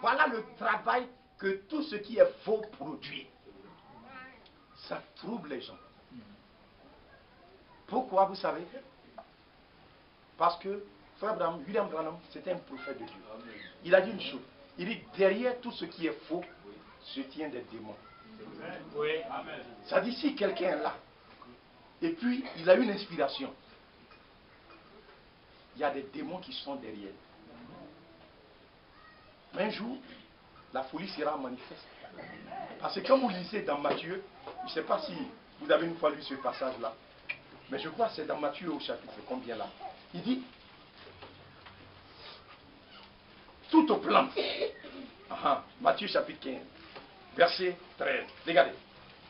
Voilà le travail que tout ce qui est faux produit. Ça trouble les gens. Pourquoi, vous savez? Parce que frère Branham, William Branham, c'était un prophète de Dieu. Il a dit une chose. Il dit, derrière tout ce qui est faux, se tient des démons. Oui. Amen. Ça dit, si quelqu'un est là, et puis il a une inspiration, il y a des démons qui sont derrière. Un jour, la folie sera manifeste. Parce que quand vous lisez dans Matthieu, je ne sais pas si vous avez une fois lu ce passage-là, mais je crois que c'est dans Matthieu au chapitre combien là. Il dit, toute plante, Matthieu chapitre 15, verset 13, regardez.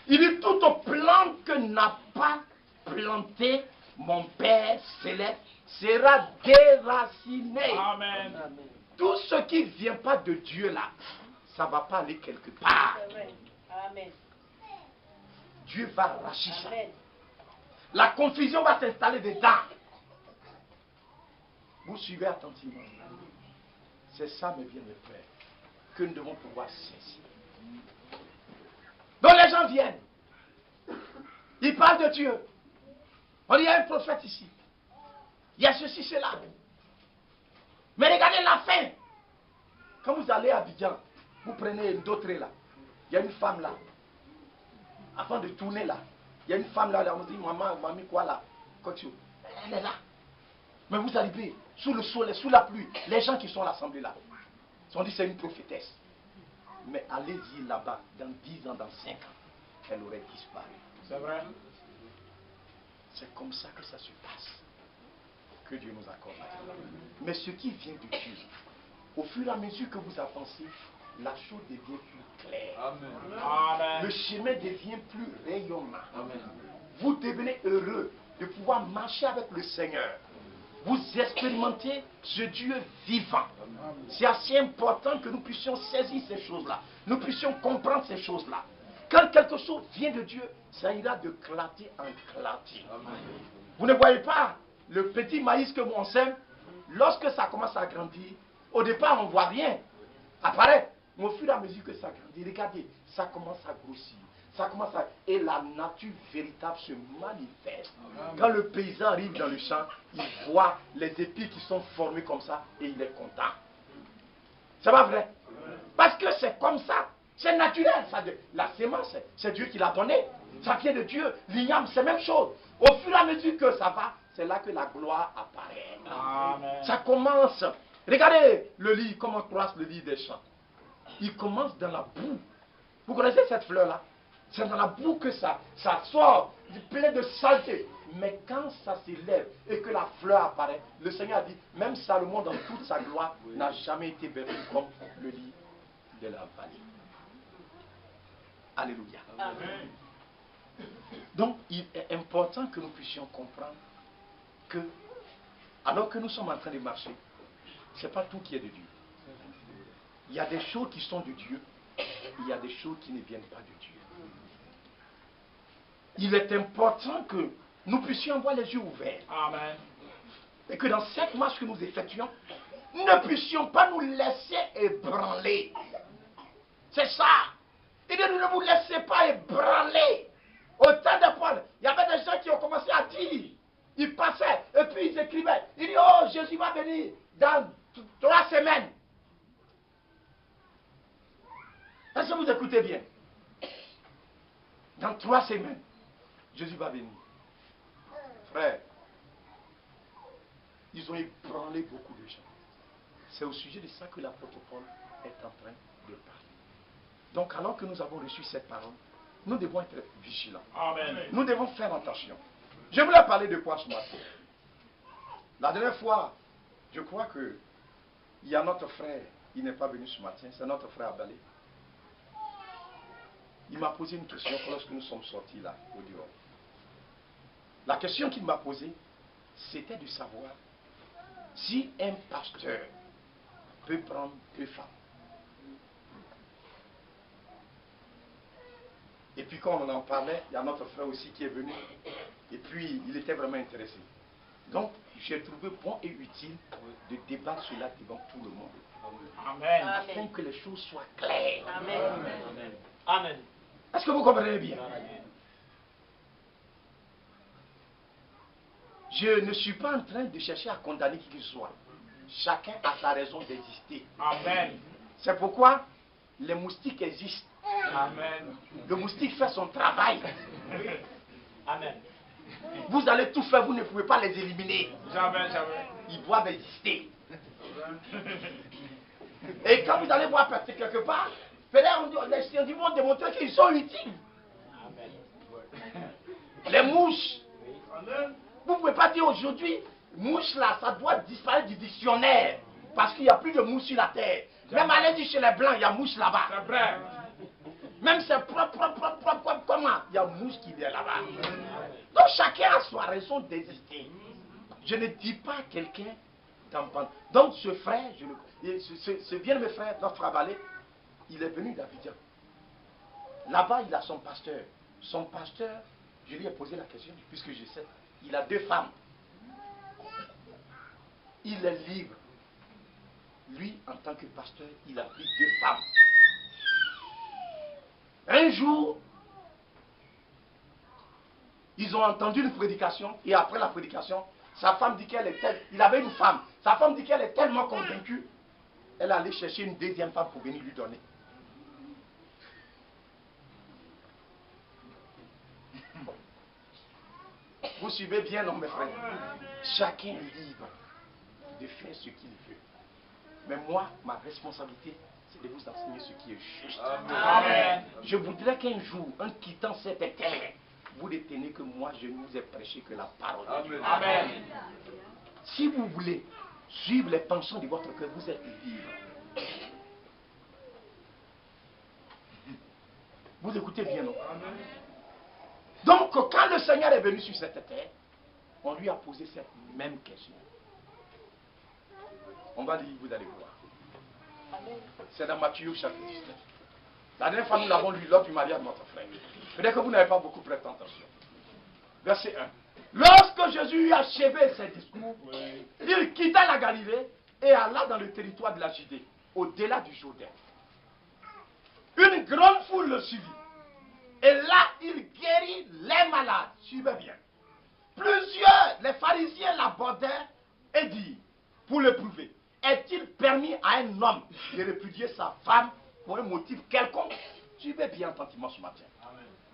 Il dit, toute plante que n'a pas planté mon Père céleste sera déracinée. Amen. Tout ce qui ne vient pas de Dieu là, ça ne va pas aller quelque part. Amen. Dieu va arracher ça. Amen. La confusion va s'installer dedans. Vous suivez attentivement. C'est ça, mes bien-aimés frères, que nous devons pouvoir saisir. Donc les gens viennent. Ils parlent de Dieu. On dit, il y a un prophète ici. Il y a ceci, cela. Mais regardez la fin. Quand vous allez à Abidjan, vous prenez d'autres là. Il y a une femme là. Avant de tourner là, il y a une femme là, on dit, maman, mamie, quoi là? Elle est là. Mais vous arrivez, sous le soleil, sous la pluie, les gens qui sont à l'assemblée là, ils ont dit, c'est une prophétesse. Mais allez-y là-bas, dans 10 ans, dans 5 ans, elle aurait disparu. C'est vrai. C'est comme ça que ça se passe. Que Dieu nous accorde. Mais ce qui vient de Dieu, au fur et à mesure que vous avancez, la chose devient plus claire. Amen. Le chemin devient plus rayonnant. Amen. vous devenez heureux de pouvoir marcher avec le Seigneur. Vous expérimentez ce Dieu vivant. C'est assez important que nous puissions saisir ces choses-là. Nous puissions comprendre ces choses-là. Quand quelque chose vient de Dieu, ça ira de clarté en clarté. Vous ne voyez pas le petit maïs que l'on sème, lorsque ça commence à grandir, au départ on ne voit rien apparaître. Mais au fur et à mesure que ça grandit, regardez, ça commence à grossir. Ça commence à... Et la nature véritable se manifeste. Quand le paysan arrive dans le champ, il voit les épis qui sont formés comme ça et il est content. C'est pas vrai? Parce que c'est comme ça. C'est naturel. La sémence, c'est Dieu qui l'a donné. Ça vient de Dieu. L'igname, c'est la même chose. Au fur et à mesure que ça va, c'est là que la gloire apparaît. Amen. Ça commence. Regardez le lit, comment croise le lit des champs. Il commence dans la boue. Vous connaissez cette fleur-là? C'est dans la boue que ça sort, plein de saleté. Mais quand ça s'élève et que la fleur apparaît, le Seigneur a dit, même Salomon dans toute sa gloire n'a jamais été bercé comme le lit de la vallée. Alléluia. Amen. Donc, il est important que nous puissions comprendre que, alors que nous sommes en train de marcher, ce n'est pas tout qui est de Dieu. Il y a des choses qui sont de Dieu, il y a des choses qui ne viennent pas de Dieu. Il est important que nous puissions avoir les yeux ouverts. Amen. Et que dans cette marche que nous effectuons, nous ne puissions pas nous laisser ébranler. C'est ça. Il dit, ne vous laissez pas ébranler. Au temps de Paul, il y avait des gens qui ont commencé à dire. Ils passaient et puis ils écrivaient. Ils disent, oh, Jésus va venir dans 3 semaines. Est-ce que vous écoutez bien? Dans 3 semaines, Jésus va venir. Frère, ils ont ébranlé beaucoup de gens. C'est au sujet de ça que l'apôtre Paul est en train de parler. Donc, alors que nous avons reçu cette parole, nous devons être vigilants. Amen. Nous devons faire attention. Je voulais parler de quoi ce matin? La dernière fois, je crois que il y a notre frère, il n'est pas venu ce matin, c'est notre frère Abalé. Il m'a posé une question lorsque nous sommes sortis là, au dehors. La question qu'il m'a posée, c'était de savoir si un pasteur peut prendre 2 femmes. Et puis quand on en parlait, il y a notre frère aussi qui est venu. Et puis il était vraiment intéressé. Donc j'ai trouvé bon et utile de débattre cela devant tout le monde. Amen. Afin que les choses soient claires. Amen. Amen. Amen. Est-ce que vous comprenez bien? Je ne suis pas en train de chercher à condamner qui que ce soit. Chacun a sa raison d'exister. Amen. C'est pourquoi les moustiques existent. Amen. Le moustique fait son travail. Amen. Vous allez tout faire, vous ne pouvez pas les éliminer. Jamais, jamais. Ils doivent exister. Et quand vous allez voir passer quelque part, les scientifiques vont démontrer qu'ils sont utiles. Amen. Les mouches. Vous ne pouvez pas dire aujourd'hui, mouche là, ça doit disparaître du dictionnaire. Parce qu'il n'y a plus de mouches sur la terre. Même allez-y chez les blancs, il y a mouche là-bas. C'est vrai. Même c'est propre, comment? Il y a mouche qui vient là-bas. Donc chacun a sa raison d'exister. Je ne dis pas quelqu'un d'en prendre. Donc ce frère, ce bien-aimé frère, notre frère Balé, il est venu d'Abidjan. Là-bas, il a son pasteur. Son pasteur, je lui ai posé la question, puisque je sais, il a 2 femmes. Il est libre. Lui, en tant que pasteur, il a pris 2 femmes. Un jour, ils ont entendu une prédication, et après la prédication, sa femme dit qu'elle est telle. Il avait une femme. Sa femme dit qu'elle est tellement convaincue, elle allait chercher une 2e femme pour venir lui donner. Vous suivez bien, non, mes frères? Chacun est libre de faire ce qu'il veut. Mais moi, ma responsabilité, c'est de vous enseigner ce qui est juste. Amen. Je voudrais qu'un jour, en quittant cette terre, vous retenez que moi, je ne vous ai prêché que la parole de Dieu. Amen. Si vous voulez suivre les penchants de votre cœur, vous êtes libre. Vous écoutez bien, non? Amen. Donc, quand le Seigneur est venu sur cette terre, on lui a posé cette même question. On va lire, vous allez voir. C'est dans Matthieu chapitre 19. La dernière fois, nous l'avons lu lors du mariage de notre frère. Peut-être que vous n'avez pas beaucoup prêté attention. Verset 1. Lorsque Jésus eut achevé ses discours, il quitta la Galilée et alla dans le territoire de la Judée, au-delà du Jourdain. Une grande foule le suivit. Et là, il guérit les malades. Suivez bien. Plusieurs, les pharisiens l'abordèrent et dirent, pour le prouver, est-il permis à un homme de répudier sa femme pour un motif quelconque? Suivez bien attentivement ce matin.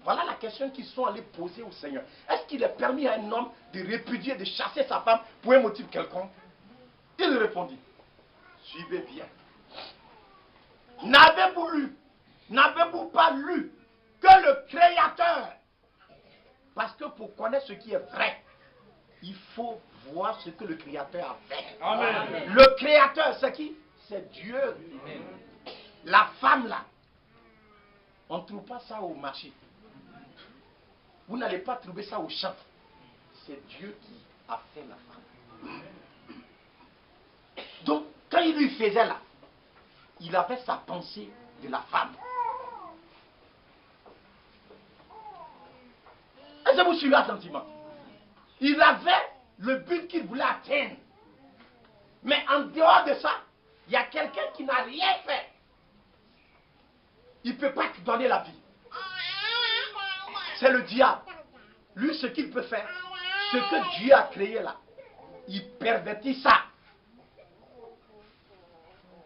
Voilà la question qu'ils sont allés poser au Seigneur. Est-ce qu'il est permis à un homme de répudier, de chasser sa femme pour un motif quelconque? Il répondit, suivez bien. N'avez-vous pas lu que le Créateur, parce que pour connaître ce qui est vrai, il faut voir ce que le Créateur a fait. Amen. Le Créateur, c'est qui? C'est Dieu. La femme là, on ne trouve pas ça au marché. Vous n'allez pas trouver ça au champ. C'est Dieu qui a fait la femme. Donc, quand il lui faisait là, il avait sa pensée de la femme. Est-ce que vous suivez attentivement? Il avait le but qu'il voulait atteindre. Mais en dehors de ça, il y a quelqu'un qui n'a rien fait. Il ne peut pas te donner la vie. C'est le diable. Lui, ce qu'il peut faire, ce que Dieu a créé là, il pervertit ça.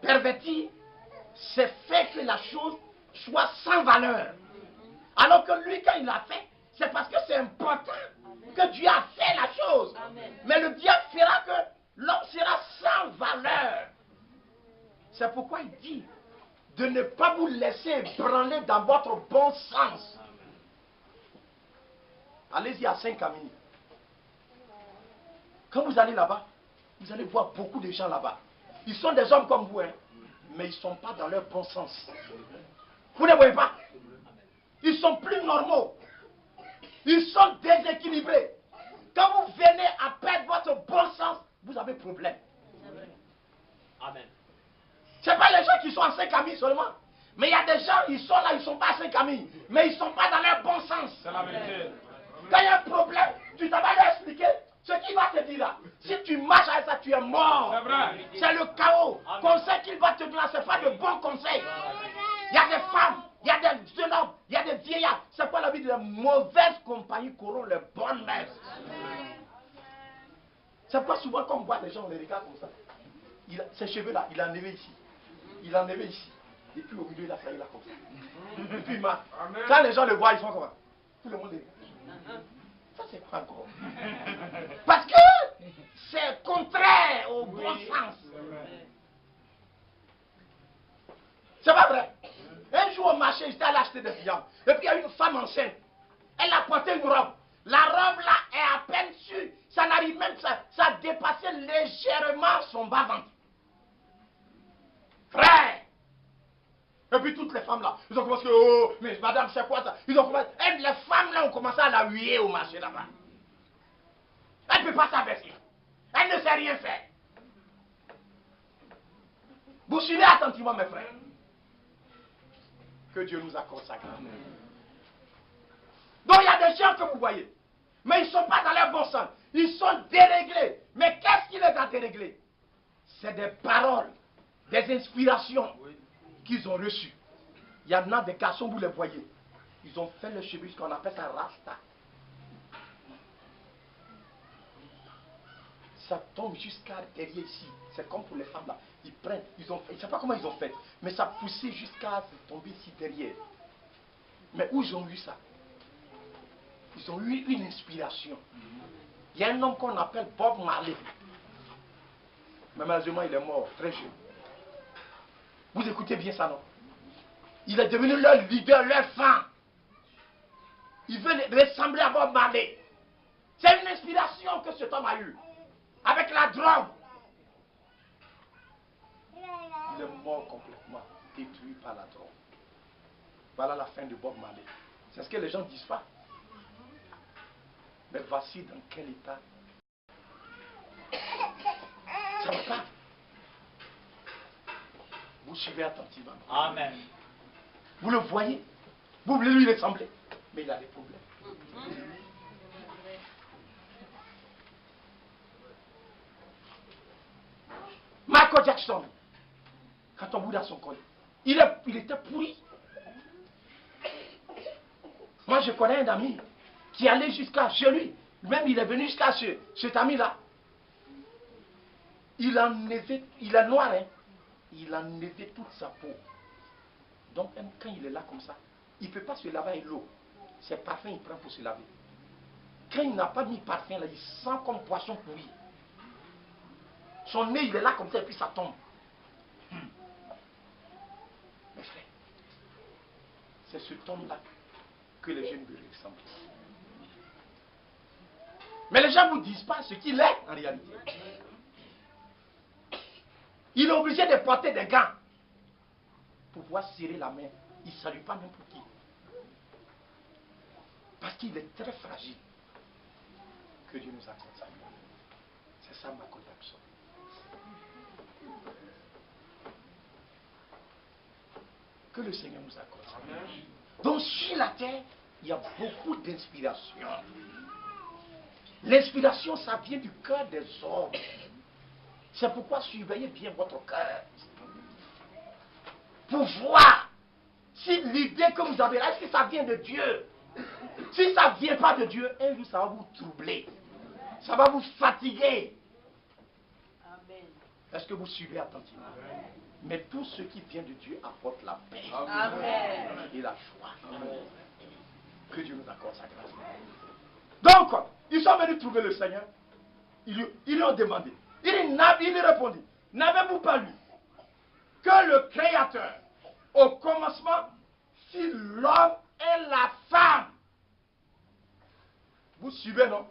Pervertir, c'est faire que la chose soit sans valeur. Alors que lui, quand il l'a fait, c'est parce que c'est important que Dieu a fait la chose. Mais le diable fera que l'homme sera sans valeur. C'est pourquoi il dit de ne pas vous laisser branler dans votre bon sens. Allez-y à Saint-Camille. Quand vous allez là-bas, vous allez voir beaucoup de gens là-bas. Ils sont des hommes comme vous, hein, mais ils ne sont pas dans leur bon sens. Vous ne voyez pas? Ils sont plus normaux. Ils sont déséquilibrés. Quand vous venez à perdre votre bon sens, vous avez problème. Amen. Ce n'est pas les gens qui sont à Saint-Camille seulement. Mais il y a des gens, ils sont là, ils ne sont pas à Saint-Camille. Mais ils ne sont pas dans leur bon sens. C'est la vérité. Quand il y a un problème, tu t'en vas leur expliquer ce qu'il va te dire là. Si tu marches avec ça, tu es mort. C'est vrai. C'est le chaos. Amen. Conseil qu'il va te donner, ce n'est pas de bons conseils. Il y a des femmes, il y a des jeunes hommes, il y a des vieillards. C'est quoi la vie de la mauvaise compagnie corrompt les bonnes mères? C'est pourquoi souvent quand on voit des gens, on les regarde comme ça. Ses cheveux là, il a enlevé ici. Il a enlevé ici. Et puis au milieu, il a failli là comme ça. Et puis il marche. Quand les gens le voient, ils font comment? Tout le monde les regarde. Ça c'est quoi encore? Parce que c'est contraire au bon sens. C'est pas vrai. Un jour au marché, j'étais allé acheter des viandes. Et puis il y a une femme enceinte. Elle a porté une robe. La robe là est à peine sûre. Ça n'arrive même, ça dépassait légèrement son bas-ventre. Frère! Et puis toutes les femmes là, ils ont commencé, oh, mais madame, c'est quoi ça? Ils ont commencé, et les femmes là ont commencé à la huer au marché là-bas. Elle ne peut pas s'abaisser. Elle ne sait rien faire. Vous suivez attentivement mes frères. Que Dieu nous accorde sa grâce. Donc il y a des gens que vous voyez, mais ils ne sont pas dans leur bon sens. Ils sont déréglés. Mais qu'est-ce qui les a déréglés? C'est des paroles, des inspirations qu'ils ont reçues. Il y en a des garçons, vous les voyez. Ils ont fait le cheveu, ce qu'on appelle ça rasta. Ça tombe jusqu'à derrière ici. C'est comme pour les femmes là. Ils prennent, ils ont fait, je ne sais pas comment ils ont fait, mais ça poussait jusqu'à tomber ici derrière. Mais où ils ont eu ça? Ils ont eu une inspiration. Il y a un homme qu'on appelle Bob Marley. Mais malheureusement, il est mort très jeune. Vous écoutez bien ça, non? Il est devenu leur leader, leur fan. Il veut ressembler à Bob Marley. C'est une inspiration que cet homme a eue. Avec la drogue. Il est mort complètement, détruit par la drogue. Voilà la fin de Bob Marley. C'est ce que les gens ne disent pas. Mais voici dans quel état. Ça ne va pas. Vous suivez attentivement. Amen. Vous le voyez. Vous voulez lui ressembler. Mais il a des problèmes. Michael Jackson, quand on bouge à son col, il était pourri. Moi, je connais un ami qui allait jusqu'à chez lui. Même il est venu jusqu'à cet ami-là. Il est noir, hein. Il a enlevé toute sa peau. Donc, même quand il est là comme ça, il ne peut pas se laver avec l'eau. C'est parfum il prend pour se laver. Quand il n'a pas mis parfum, là, il sent comme poisson pourri. Son nez, il est là comme ça et puis ça tombe. Mes frères, c'est cet homme-là que les jeunes lui ressemblent. Mais les gens ne vous disent pas ce qu'il est en réalité. Il est obligé de porter des gants pour pouvoir serrer la main. Il ne salue pas même pour qui. Parce qu'il est très fragile. Que Dieu nous accorde ça. C'est ça ma conception. Que le Seigneur nous accorde ça. Donc sur la terre, il y a beaucoup d'inspiration. L'inspiration, ça vient du cœur des hommes. C'est pourquoi surveillez bien votre cœur. Pour voir si l'idée que vous avez là, est-ce que ça vient de Dieu. Si ça ne vient pas de Dieu, un jour ça va vous troubler. Ça va vous fatiguer. Amen. Est-ce que vous suivez attentivement? Mais tout ce qui vient de Dieu apporte la paix. Amen. Et la joie. Que Dieu nous accorde sa grâce. Donc, ils sont venus trouver le Seigneur. Ils lui ont demandé. Il lui répondit, n'avez-vous pas lu que le Créateur, au commencement, fit l'homme et la femme? Vous suivez, non?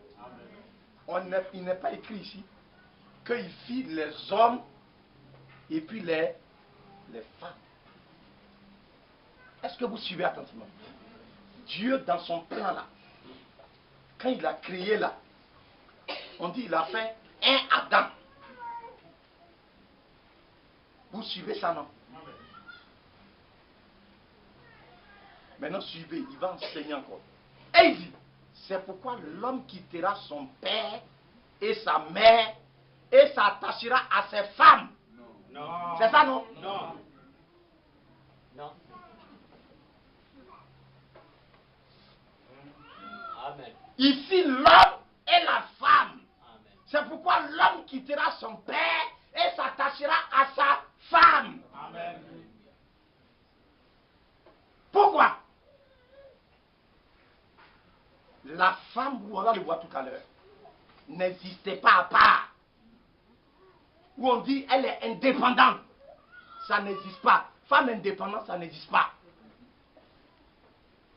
Il n'est pas écrit ici qu'il fit les hommes et puis les femmes. Est-ce que vous suivez attentivement? Dieu, dans son plan là, quand il a créé là, on dit il a fait un Adam. Vous suivez ça, non? Maintenant, suivez, il va enseigner encore. Et il dit, c'est pourquoi l'homme quittera son père et sa mère et s'attachera à ses femmes. Non. C'est ça, non? Non. Non. Amen. Ici, l'homme et la femme. Amen. C'est pourquoi l'homme quittera son père et s'attachera à sa femme. Amen. Pourquoi? La femme, on va le voir tout à l'heure, n'existait pas à part. Où on dit elle est indépendante. Ça n'existe pas. Femme indépendante, ça n'existe pas.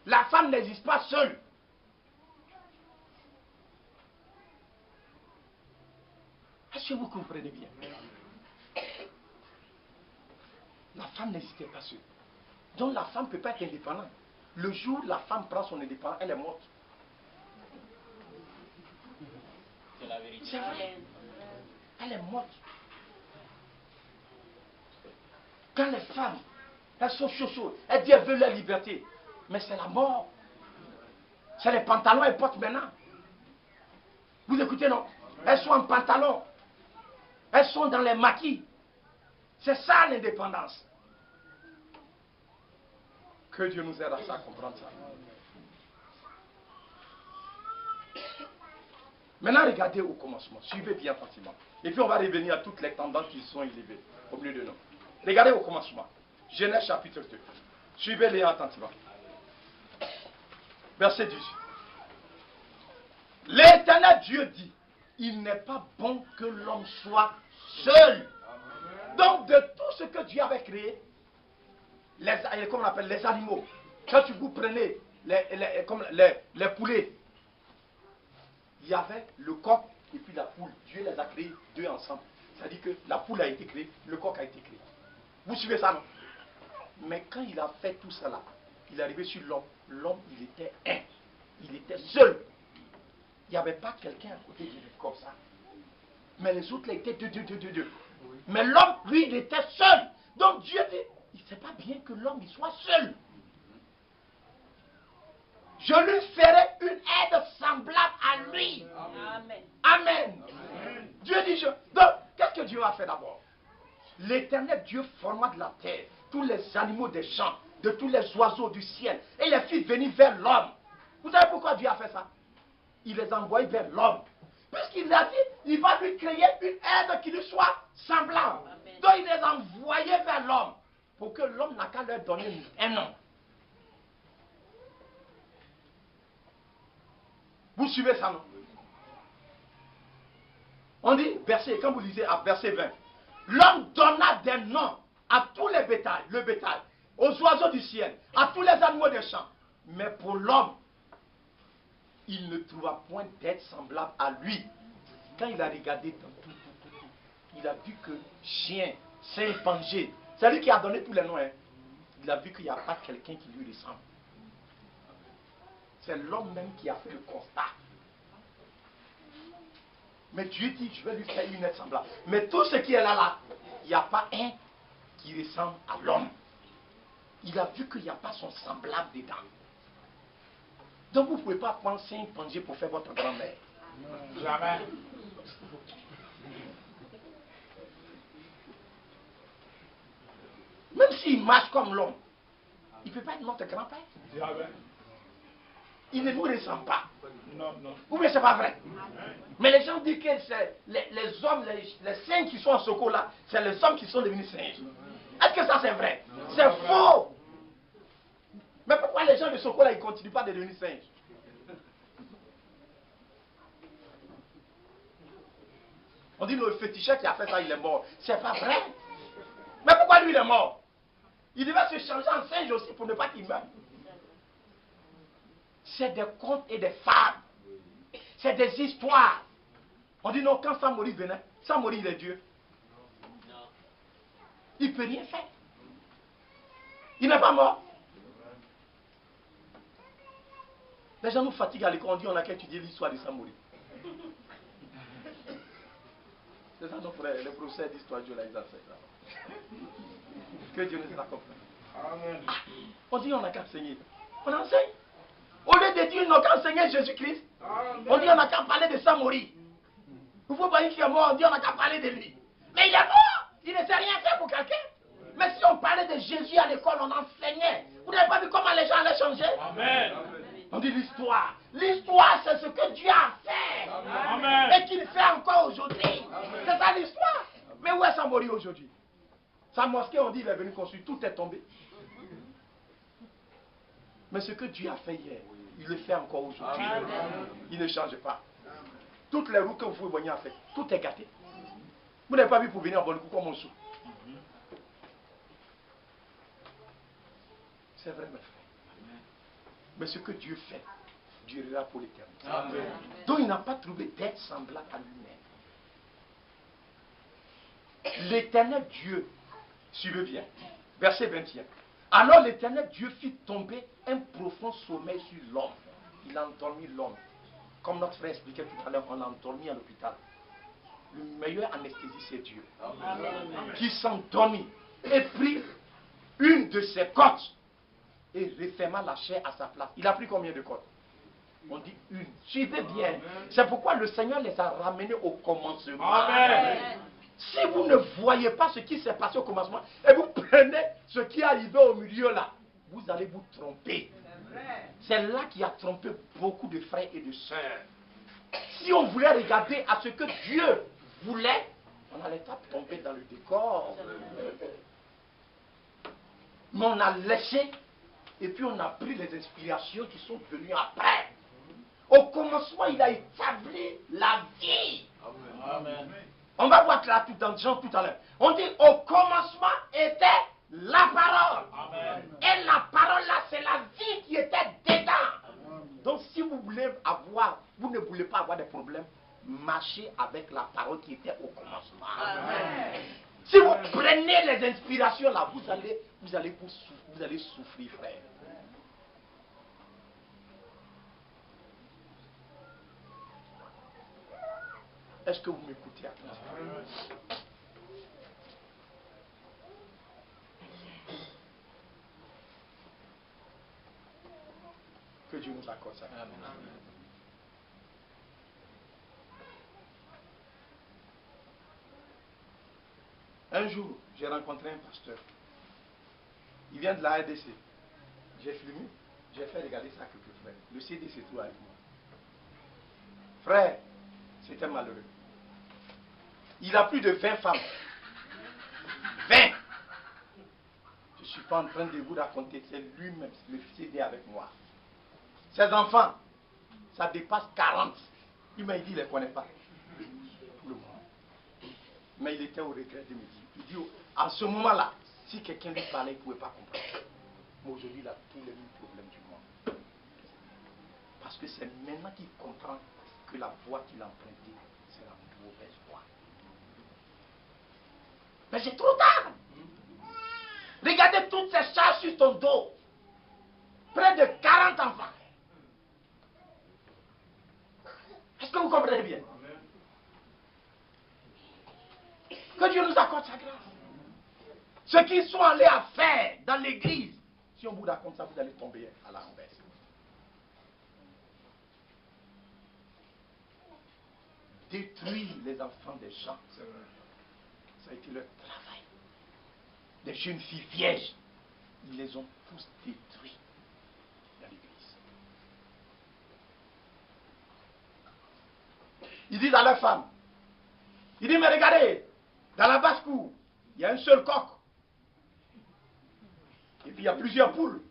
La femme n'existe pas seule. Est-ce que vous comprenez bien? La femme n'existait pas seule. Donc la femme ne peut pas être indépendante. Le jour où la femme prend son indépendance, elle est morte. C'est la vérité. C'est vrai. Elle est morte. Quand les femmes, elles sont chaudes, elles disent qu'elles veulent leur liberté. Mais c'est la mort. C'est les pantalons qu'elles portent maintenant. Vous écoutez, non? Elles sont en pantalon. Elles sont dans les maquis. C'est ça l'indépendance. Que Dieu nous aide à ça, à comprendre ça. Maintenant, regardez au commencement. Suivez bien attentivement. Et puis on va revenir à toutes les tendances qui sont élevées au milieu de nous. Regardez au commencement. Genèse chapitre 2. Suivez-les attentivement. Verset 18. L'Éternel Dieu dit, il n'est pas bon que l'homme soit seul. Donc de tout ce que Dieu avait créé, comme on appelle les animaux, quand vous prenez les poulets, il y avait le coq et puis la poule. Dieu les a créés deux ensemble. C'est-à-dire que la poule a été créée, le coq a été créé. Vous suivez ça, non? Mais quand il a fait tout cela, il est arrivé sur l'homme. L'homme, il était un. Il était seul. il n'y avait pas quelqu'un à côté de lui comme ça. Mais les autres, là, étaient deux. Mais l'homme, lui, il était seul. Donc Dieu dit, il ne sait pas bien que l'homme, il soit seul. Je lui ferai une aide semblable à lui. Amen. Amen. Dieu dit, donc, qu'est-ce que Dieu a fait d'abord? L'Éternel Dieu forma de la terre tous les animaux des champs, de tous les oiseaux du ciel, et les fit venir vers l'homme. Vous savez pourquoi Dieu a fait ça? Il les a envoyés vers l'homme. Puisqu'il a dit, il va lui créer une aide qui lui soit semblable. Amen. Donc il les a envoyés vers l'homme, pour que l'homme n'a qu'à leur donner un nom. Vous suivez ça, non? On dit, quand vous lisez à verset 20, l'homme donna des noms à tous les bétails, le bétail, aux oiseaux du ciel, à tous les animaux des champs. Mais pour l'homme, il ne trouva point d'être semblable à lui. Quand il a regardé dans tout, il a vu que chien, chimpanzé, c'est lui qui a donné tous les noms. Hein. Il a vu qu'il n'y a pas quelqu'un qui lui ressemble. C'est l'homme même qui a fait le constat. Mais Dieu dit, je vais lui faire une aide semblable. Mais tout ce qui est là, il n'y a pas un qui ressemble à l'homme. Il a vu qu'il n'y a pas son semblable dedans. Donc vous ne pouvez pas prendre 5 chimpanzés pour faire votre grand-mère. Jamais. Même s'il marche comme l'homme, il ne peut pas être notre grand-père. Jamais. Il ne vous ressemble pas. Non, non. Ou bien c'est pas vrai. Mais les gens disent que c'est les hommes, les singes qui sont en secours là, c'est les hommes qui sont devenus singes. Est-ce que ça c'est vrai? C'est faux. Mais pourquoi les gens de secours là, ils ne continuent pas de devenir singes? On dit le féticheur qui a fait ça, il est mort. C'est pas vrai. Mais pourquoi lui il est mort? Il devait se changer en singe aussi pour ne pas qu'il meure. C'est des contes et des fables. C'est des histoires. On dit non, quand Samori venait, Samori il est Dieu. Il ne peut rien faire. Il n'est pas mort. Les gens nous fatiguent à l'école, on dit on a qu'à étudier l'histoire de Samori. C'est ça nos frères, les professeurs d'histoire, Dieu là, ils ont fait ça. Que Dieu nous accompagne. Amen. On dit on n'a qu'à enseigner. On enseigne. Au lieu de dire on n'a qu'à enseigner Jésus-Christ, on dit on n'a qu'à parler de Samori. Vous voyez qu'il est mort, on dit on n'a qu'à parler de lui. Mais il est mort, il ne sait rien faire pour quelqu'un. Mais si on parlait de Jésus à l'école, on enseignait. Vous n'avez pas vu comment les gens allaient changer? Amen. On dit l'histoire. L'histoire, c'est ce que Dieu a fait. Amen. Et qu'il fait encore aujourd'hui. C'est ça l'histoire. Mais où est Samori aujourd'hui? Sa mosquée, on dit, il est venu construire, tout est tombé. Mais ce que Dieu a fait hier, il le fait encore aujourd'hui. Il ne change pas. Toutes les routes que vous pouvez venir à faire, tout est gâté. Vous n'avez pas vu pour venir à Bolou comme on sou. C'est vrai, mes frères. Mais ce que Dieu fait durera pour l'éternité. Donc il n'a pas trouvé d'être semblable à lui-même. L'éternel Dieu, suivez bien, verset 21. Alors l'éternel Dieu fit tomber un profond sommeil sur l'homme. Il a endormi l'homme. Comme notre frère expliquait tout à l'heure, on l'a endormi à l'hôpital. Le meilleur anesthésie, c'est Dieu. Qui s'endormit et prit une de ses côtes et referma la chair à sa place. Il a pris combien de côtes? On dit une. Suivez bien. C'est pourquoi le Seigneur les a ramenés au commencement. Amen. Si vous ne voyez pas ce qui s'est passé au commencement et vous prenez ce qui est arrivé au milieu là, vous allez vous tromper. C'est là qui a trompé beaucoup de frères et de sœurs. Si on voulait regarder à ce que Dieu voulait, on n'allait pas tomber dans le décor. Mais on a laissé et puis on a pris les inspirations qui sont venues après. Au commencement, il a établi la vie. Amen. On va voir là tout dans Jean tout à l'heure. On dit au commencement était la parole. Amen. Et la parole là, c'est la vie qui était dedans. Donc si vous voulez avoir, vous ne voulez pas avoir des problèmes, marchez avec la parole qui était au commencement. Amen. Si vous prenez les inspirations là, vous allez souffrir, frère. Est-ce que vous m'écoutez attentivement? Que Dieu nous accorde ça. Un jour, j'ai rencontré un pasteur. Il vient de la RDC. J'ai filmé, j'ai fait regarder ça à quelques frères. Le CD se trouve avec moi. Frère, c'était malheureux. Il a plus de 20 femmes. 20. Je ne suis pas en train de vous raconter, c'est lui-même, le CD avec moi. Ses enfants, ça dépasse 40. Il m'a dit, il ne les connaît pas. Pour le moment. Mais il était au regret de me dire. Il dit, à ce moment-là, si quelqu'un lui parlait, il ne pouvait pas comprendre. Mais aujourd'hui, il a tous les mêmes problèmes du monde. Parce que c'est maintenant qu'il comprend que la voie qu'il a empruntée, c'est la mauvaise voie. Mais c'est trop tard. Regardez toutes ces charges sur ton dos. Près de 40 enfants. Est-ce que vous comprenez bien? Que Dieu nous accorde sa grâce. Ce qu'ils sont allés à faire dans l'église, si on vous raconte ça, vous allez tomber à la renverse. Détruire les enfants des gens, ça a été leur travail. Des jeunes filles vierges, ils les ont tous détruits dans l'église. Ils disent à leurs femmes, ils disent, mais regardez, dans la basse-cour, il y a un seul coq. Et puis il y a plusieurs poules.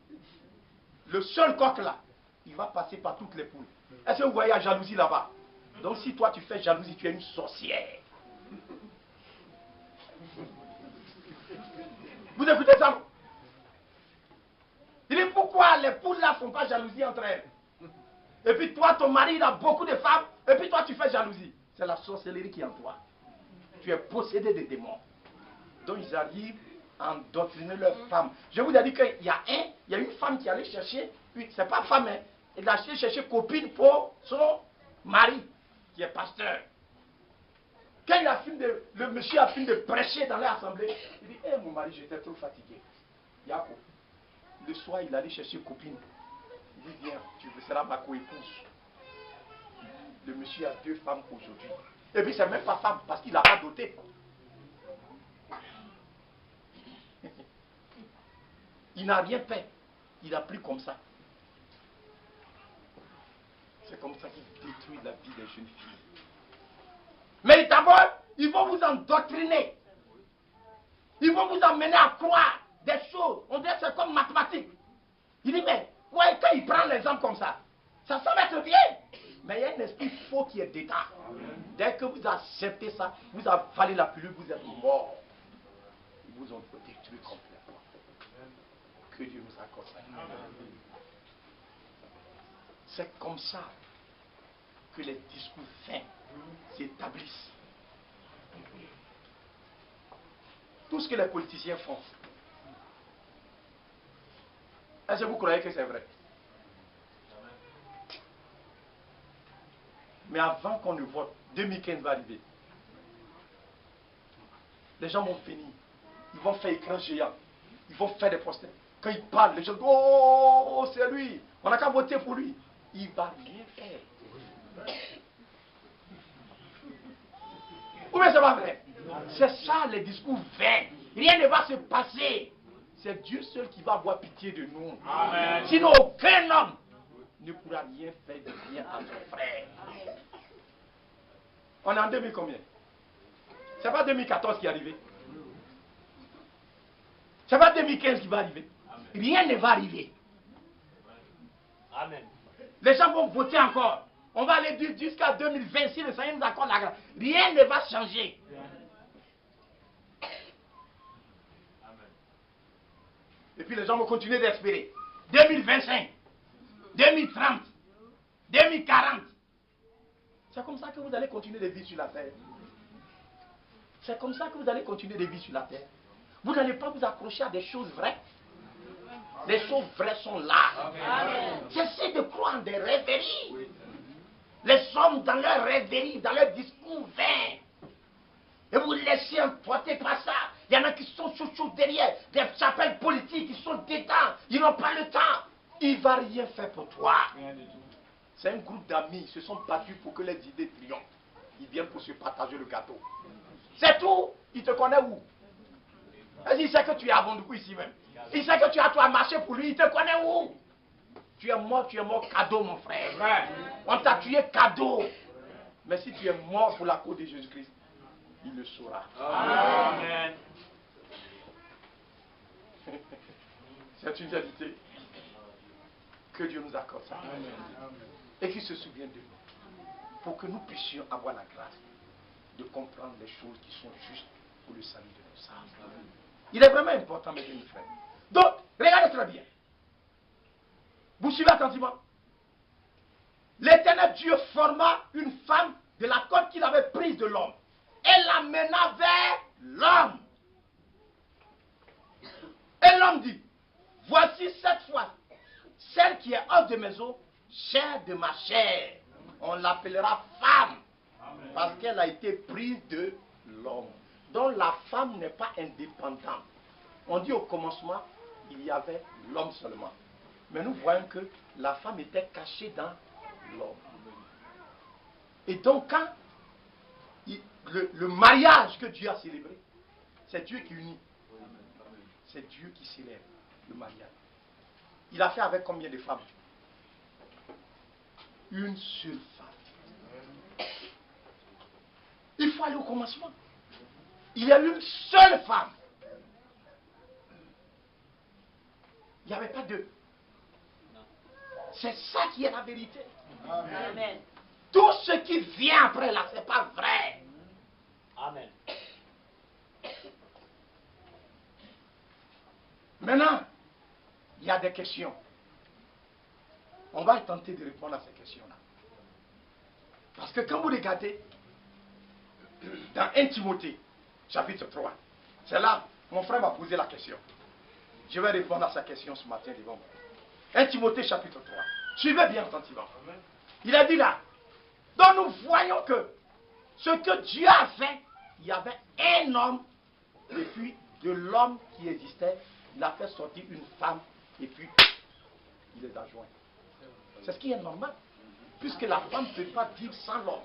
Le seul coq là, il va passer par toutes les poules. Est-ce que vous voyez la jalousie là-bas? Donc si toi tu fais jalousie, tu es une sorcière. Vous écoutez ça? Il dit pourquoi les poules là ne font pas jalousie entre elles? Et puis toi, ton mari il a beaucoup de femmes, et puis toi tu fais jalousie. C'est la sorcellerie qui est en toi. Tu es possédé des démons. Donc ils arrivent à endoctriner leurs femmes. Je vous ai dit qu'il y a une femme qui allait chercher, c'est pas femme, hein, elle a cherché copine pour son mari, qui est pasteur. Quand le monsieur a fini de prêcher dans l'assemblée, il dit, hé mon mari, j'étais trop fatigué. Yako. Le soir, il allait chercher copine. Il dit, viens, tu seras ma coépouse. Le monsieur a 2 femmes aujourd'hui. Et puis c'est même pas femme, parce qu'il n'a pas doté. Il n'a rien fait. Il a pris comme ça. C'est comme ça qu'il détruit la vie des jeunes filles. Mais d'abord, ils vont vous endoctriner. Ils vont vous emmener à croire des choses. On dirait que c'est comme mathématiques. Il dit, mais ouais, quand il prend l'exemple comme ça, ça semble être bien. Mais il y a un esprit faux qui est dedans. Dès que vous acceptez ça, vous avalez la pilule, vous êtes mort. Ils vous ont détruit complètement. Que Dieu nous accorde ça. C'est comme ça que les discours fins s'établissent. Tout ce que les politiciens font, est-ce que vous croyez que c'est vrai? Mais avant qu'on ne vote, 2015 va arriver. Les gens vont venir. Ils vont faire écran géant. Ils vont faire des posters. Quand ils parlent, les gens disent, oh, c'est lui. On n'a qu'à voter pour lui. Il ne va rien faire. Ou bien c'est pas vrai? C'est ça les discours vains. Rien ne va se passer. C'est Dieu seul qui va avoir pitié de nous. Amen. Sinon aucun homme ne pourra rien faire de rien à son frère. On est en 2000 combien? C'est pas 2014 qui est arrivé. C'est pas 2015 qui va arriver. Rien ne va arriver. Amen. Les gens vont voter encore. On va aller jusqu'à 2020 si le Seigneur nous accorde la grâce. Rien ne va changer. Et puis les gens vont continuer d'espérer. 2025, 2030, 2040. C'est comme ça que vous allez continuer de vivre sur la terre. C'est comme ça que vous allez continuer de vivre sur la terre. Vous n'allez pas vous accrocher à des choses vraies. Les choses vraies sont là. Cessez de croire en des rêveries. Les hommes dans leur rêverie, dans leur discours vain. Et vous laissez emporter par ça. Il y en a qui sont chouchous derrière, des chapelles politiques, ils sont dedans, ils n'ont pas le temps. Il ne va rien faire pour toi. C'est un groupe d'amis, ils se sont battus pour que les idées triomphent. Ils viennent pour se partager le gâteau. C'est tout. Il te connaît où? Il sait que tu es à Bondoukou ici même. Il sait que tu as marché pour lui, il te connaît où? Tu es mort cadeau mon frère. On t'a tué cadeau. Mais si tu es mort pour la cause de Jésus-Christ, il le saura. Amen. C'est une vérité. Que Dieu nous accorde ça. Et qu'il se souvienne de nous. Pour que nous puissions avoir la grâce de comprendre les choses qui sont justes pour le salut de nos âmes. Il est vraiment important, mes amis frères. Donc, regardez très bien. Vous suivez attentivement. L'Éternel Dieu forma une femme de la côte qu'il avait prise de l'homme. Et l'amena vers l'homme. Et l'homme dit, voici cette fois, celle qui est hors de mes os, chair de ma chair. On l'appellera femme. Parce qu'elle a été prise de l'homme. Donc la femme n'est pas indépendante. On dit au commencement, il y avait l'homme seulement. Mais nous voyons que la femme était cachée dans l'homme. Et donc quand le mariage que Dieu a célébré, c'est Dieu qui unit. C'est Dieu qui célèbre le mariage. Il a fait avec combien de femmes? Une seule femme. Il faut aller au commencement. Il y a une seule femme. Il n'y avait pas deux. C'est ça qui est la vérité. Amen. Tout ce qui vient après là, ce n'est pas vrai. Amen. Maintenant, il y a des questions. On va tenter de répondre à ces questions-là. Parce que quand vous regardez dans 1 Timothée, chapitre 3, c'est là, mon frère m'a posé la question. Je vais répondre à sa question ce matin devant vous. 1 Timothée, chapitre 3. Suivez bien attentivement. Il a dit là, donc nous voyons que ce que Dieu a fait, il y avait un homme, et puis de l'homme qui existait, il a fait sortir une femme, et puis il les a joints. C'est ce qui est normal, puisque la femme ne peut pas vivre sans l'homme.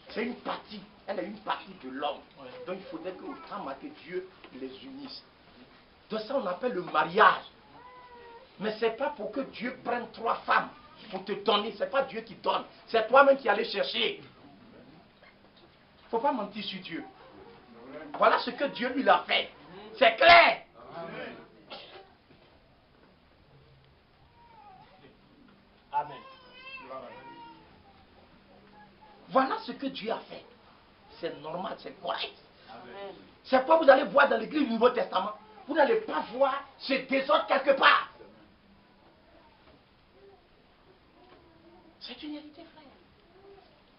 C'est une partie, elle est une partie de l'homme. Donc il faudrait qu'autant que Dieu les unisse. De ça on appelle le mariage. Mais ce n'est pas pour que Dieu prenne 3 femmes pour te donner. Ce n'est pas Dieu qui donne. C'est toi-même qui allais chercher. Il ne faut pas mentir sur Dieu. Voilà ce que Dieu lui a fait. C'est clair. Amen. Voilà ce que Dieu a fait. C'est normal, c'est correct. Amen. C'est pas vous allez voir dans l'église du Nouveau Testament. Vous n'allez pas voir ce désordre quelque part. C'est une vérité, frère.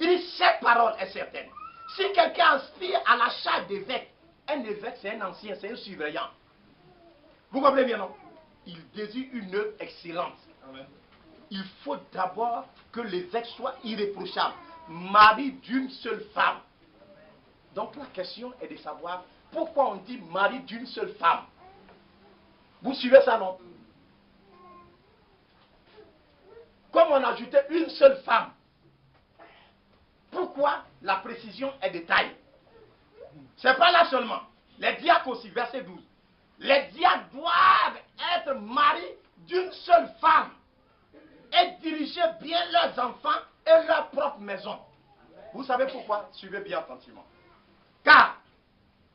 Il dit, cette parole est certaine. Si quelqu'un aspire à la charge d'évêque, un évêque c'est un ancien, c'est un surveillant. Vous comprenez bien, non? Il désire une œuvre excellente. Amen. Il faut d'abord que l'évêque soit irréprochable, mari d'une seule femme. Donc la question est de savoir pourquoi on dit mari d'une seule femme. Vous suivez ça, non? Comme on ajoutait une seule femme, pourquoi la précision est de taille? C'est pas là seulement. Les diacres aussi, verset 12. Les diacres doivent être mariés d'une seule femme et diriger bien leurs enfants et leur propre maison. Vous savez pourquoi? Suivez bien attentivement. Car,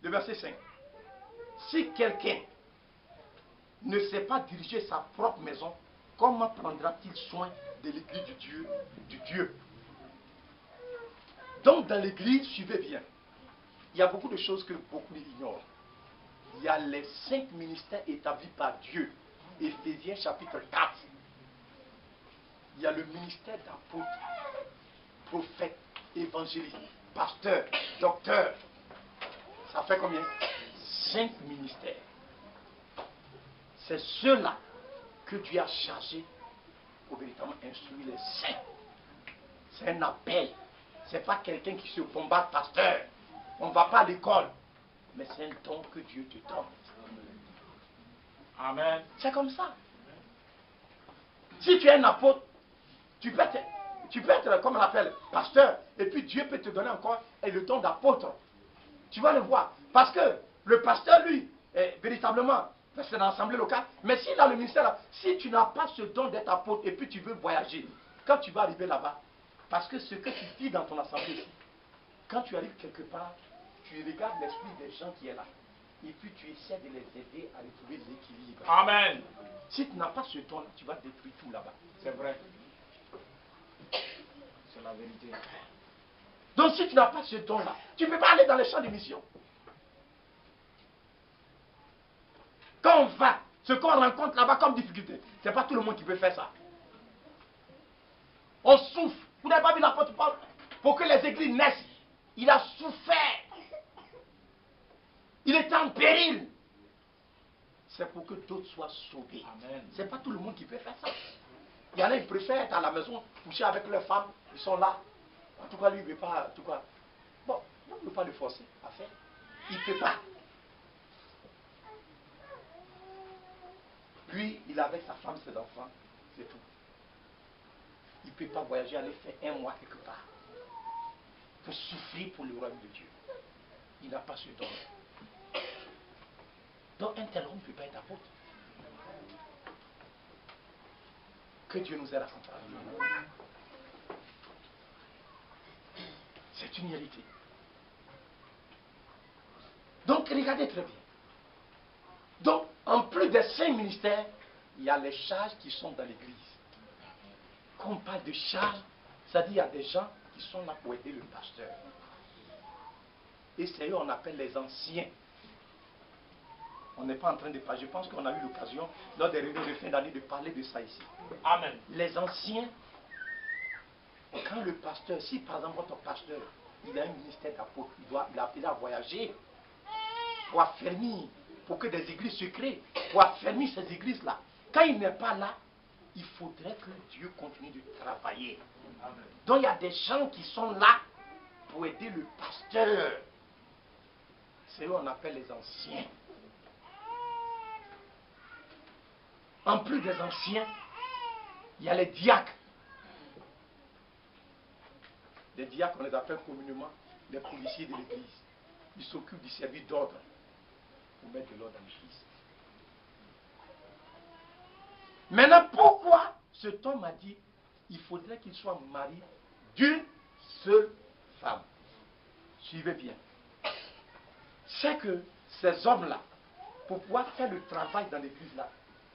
le verset 5, si quelqu'un ne sait pas diriger sa propre maison, comment prendra-t-il soin de l'église du Dieu? Donc dans l'église, suivez bien, il y a beaucoup de choses que beaucoup ignorent. Il y a les 5 ministères établis par Dieu. Éphésiens chapitre 4. Il y a le ministère d'apôtre, prophète, évangéliste, pasteur, docteur. Ça fait combien? 5 ministères. C'est ceux-là que Dieu a chargé pour véritablement instruire les saints. C'est un appel. Ce n'est pas quelqu'un qui se combat, pasteur. On ne va pas à l'école. Mais c'est un don que Dieu te donne. Amen. C'est comme ça. Si tu es un apôtre, tu peux être comme on l'appelle, pasteur, et puis Dieu peut te donner encore le don d'apôtre. Tu vas le voir. Parce que le pasteur, lui, véritablement, c'est dans l'assemblée locale, mais s'il a le ministère, si tu n'as pas ce don d'être apôtre et puis tu veux voyager, quand tu vas arriver là-bas, parce que ce que tu dis dans ton assemblée ici, quand tu arrives quelque part, tu regardes l'esprit des gens qui est là, et puis tu essaies de les aider à retrouver l'équilibre. Amen. Si tu n'as pas ce don-là, tu vas détruire tout là-bas. C'est vrai. C'est la vérité. Donc si tu n'as pas ce don-là, tu ne peux pas aller dans les champs de mission. Quand on va, ce qu'on rencontre là-bas comme difficulté, ce n'est pas tout le monde qui peut faire ça. On souffre. Vous n'avez pas vu l'apôtre Paul? Pour que les églises naissent, il a souffert. Il est en péril. C'est pour que d'autres soient sauvés. Ce n'est pas tout le monde qui peut faire ça. Il y en a qui préfèrent être à la maison, coucher avec leurs femmes, ils sont là. En tout cas, lui, il ne veut pas. En tout cas, bon, on ne peut pas le forcer à faire. Il ne peut pas. Lui, il est avec sa femme, ses enfants, c'est tout. Il ne peut pas voyager, aller faire un mois quelque part. Pour souffrir pour le royaume de Dieu. Il n'a pas ce don. Donc un tel homme ne peut pas être apôtre. Que Dieu nous aide à comprendre. C'est une réalité. Donc regardez très bien. Donc en plus des 5 ministères, il y a les charges qui sont dans l'église. Quand on parle de charges, c'est-à-dire il y a des gens qui sont là pour aider le pasteur. Et c'est eux qu'on appelle les anciens. On n'est pas en train de parler. Je pense qu'on a eu l'occasion, lors des réunions de fin d'année, de parler de ça ici. Amen. Les anciens, quand le pasteur, si par exemple votre pasteur, il a un ministère d'apôtre, il a voyagé pour affermir, pour que des églises se créent, pour affermir ces églises-là. Quand il n'est pas là, il faudrait que Dieu continue de travailler. Amen. Donc il y a des gens qui sont là pour aider le pasteur. C'est eux qu'on appelle les anciens. En plus des anciens, il y a les diacres. Les diacres, on les appelle communément les policiers de l'église. Ils s'occupent du service d'ordre pour mettre de l'ordre dans l'église. Maintenant, pourquoi cet homme a dit il faudrait qu'il soit marié d'une seule femme? Suivez bien. C'est que ces hommes-là, pour pouvoir faire le travail dans l'église-là,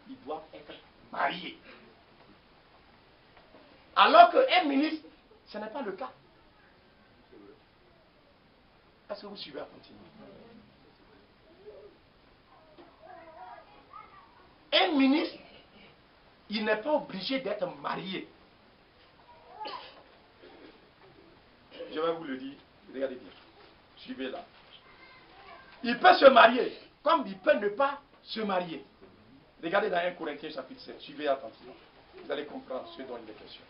ils doivent être mariés. Alors qu'un ministre, ce n'est pas le cas. Est-ce que vous suivez à continuer? Un ministre, il n'est pas obligé d'être marié. Je vais vous le dire, regardez bien. Suivez là. Il peut se marier, comme il peut ne pas se marier. Regardez dans 1 Corinthiens chapitre 7, suivez attentivement. Vous allez comprendre ce dont il est question.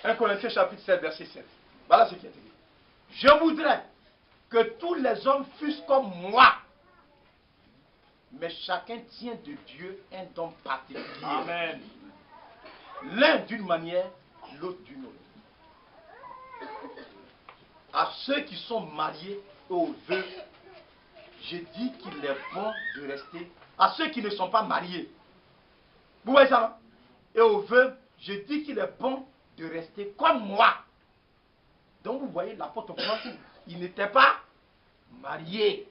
Un Corinthiens chapitre 7, verset 7. Voilà ce qui est écrit. Je voudrais que tous les hommes fussent comme moi. Mais chacun tient de Dieu un don particulier. Amen. L'un d'une manière, l'autre d'une autre. À ceux qui sont mariés aux vœux, je dis qu'il est bon de rester. À ceux qui ne sont pas mariés. Vous voyez ça, non? Et aux vœux, je dis qu'il est bon de rester comme moi. Donc vous voyez, l'apôtre Paul, il n'était pas marié.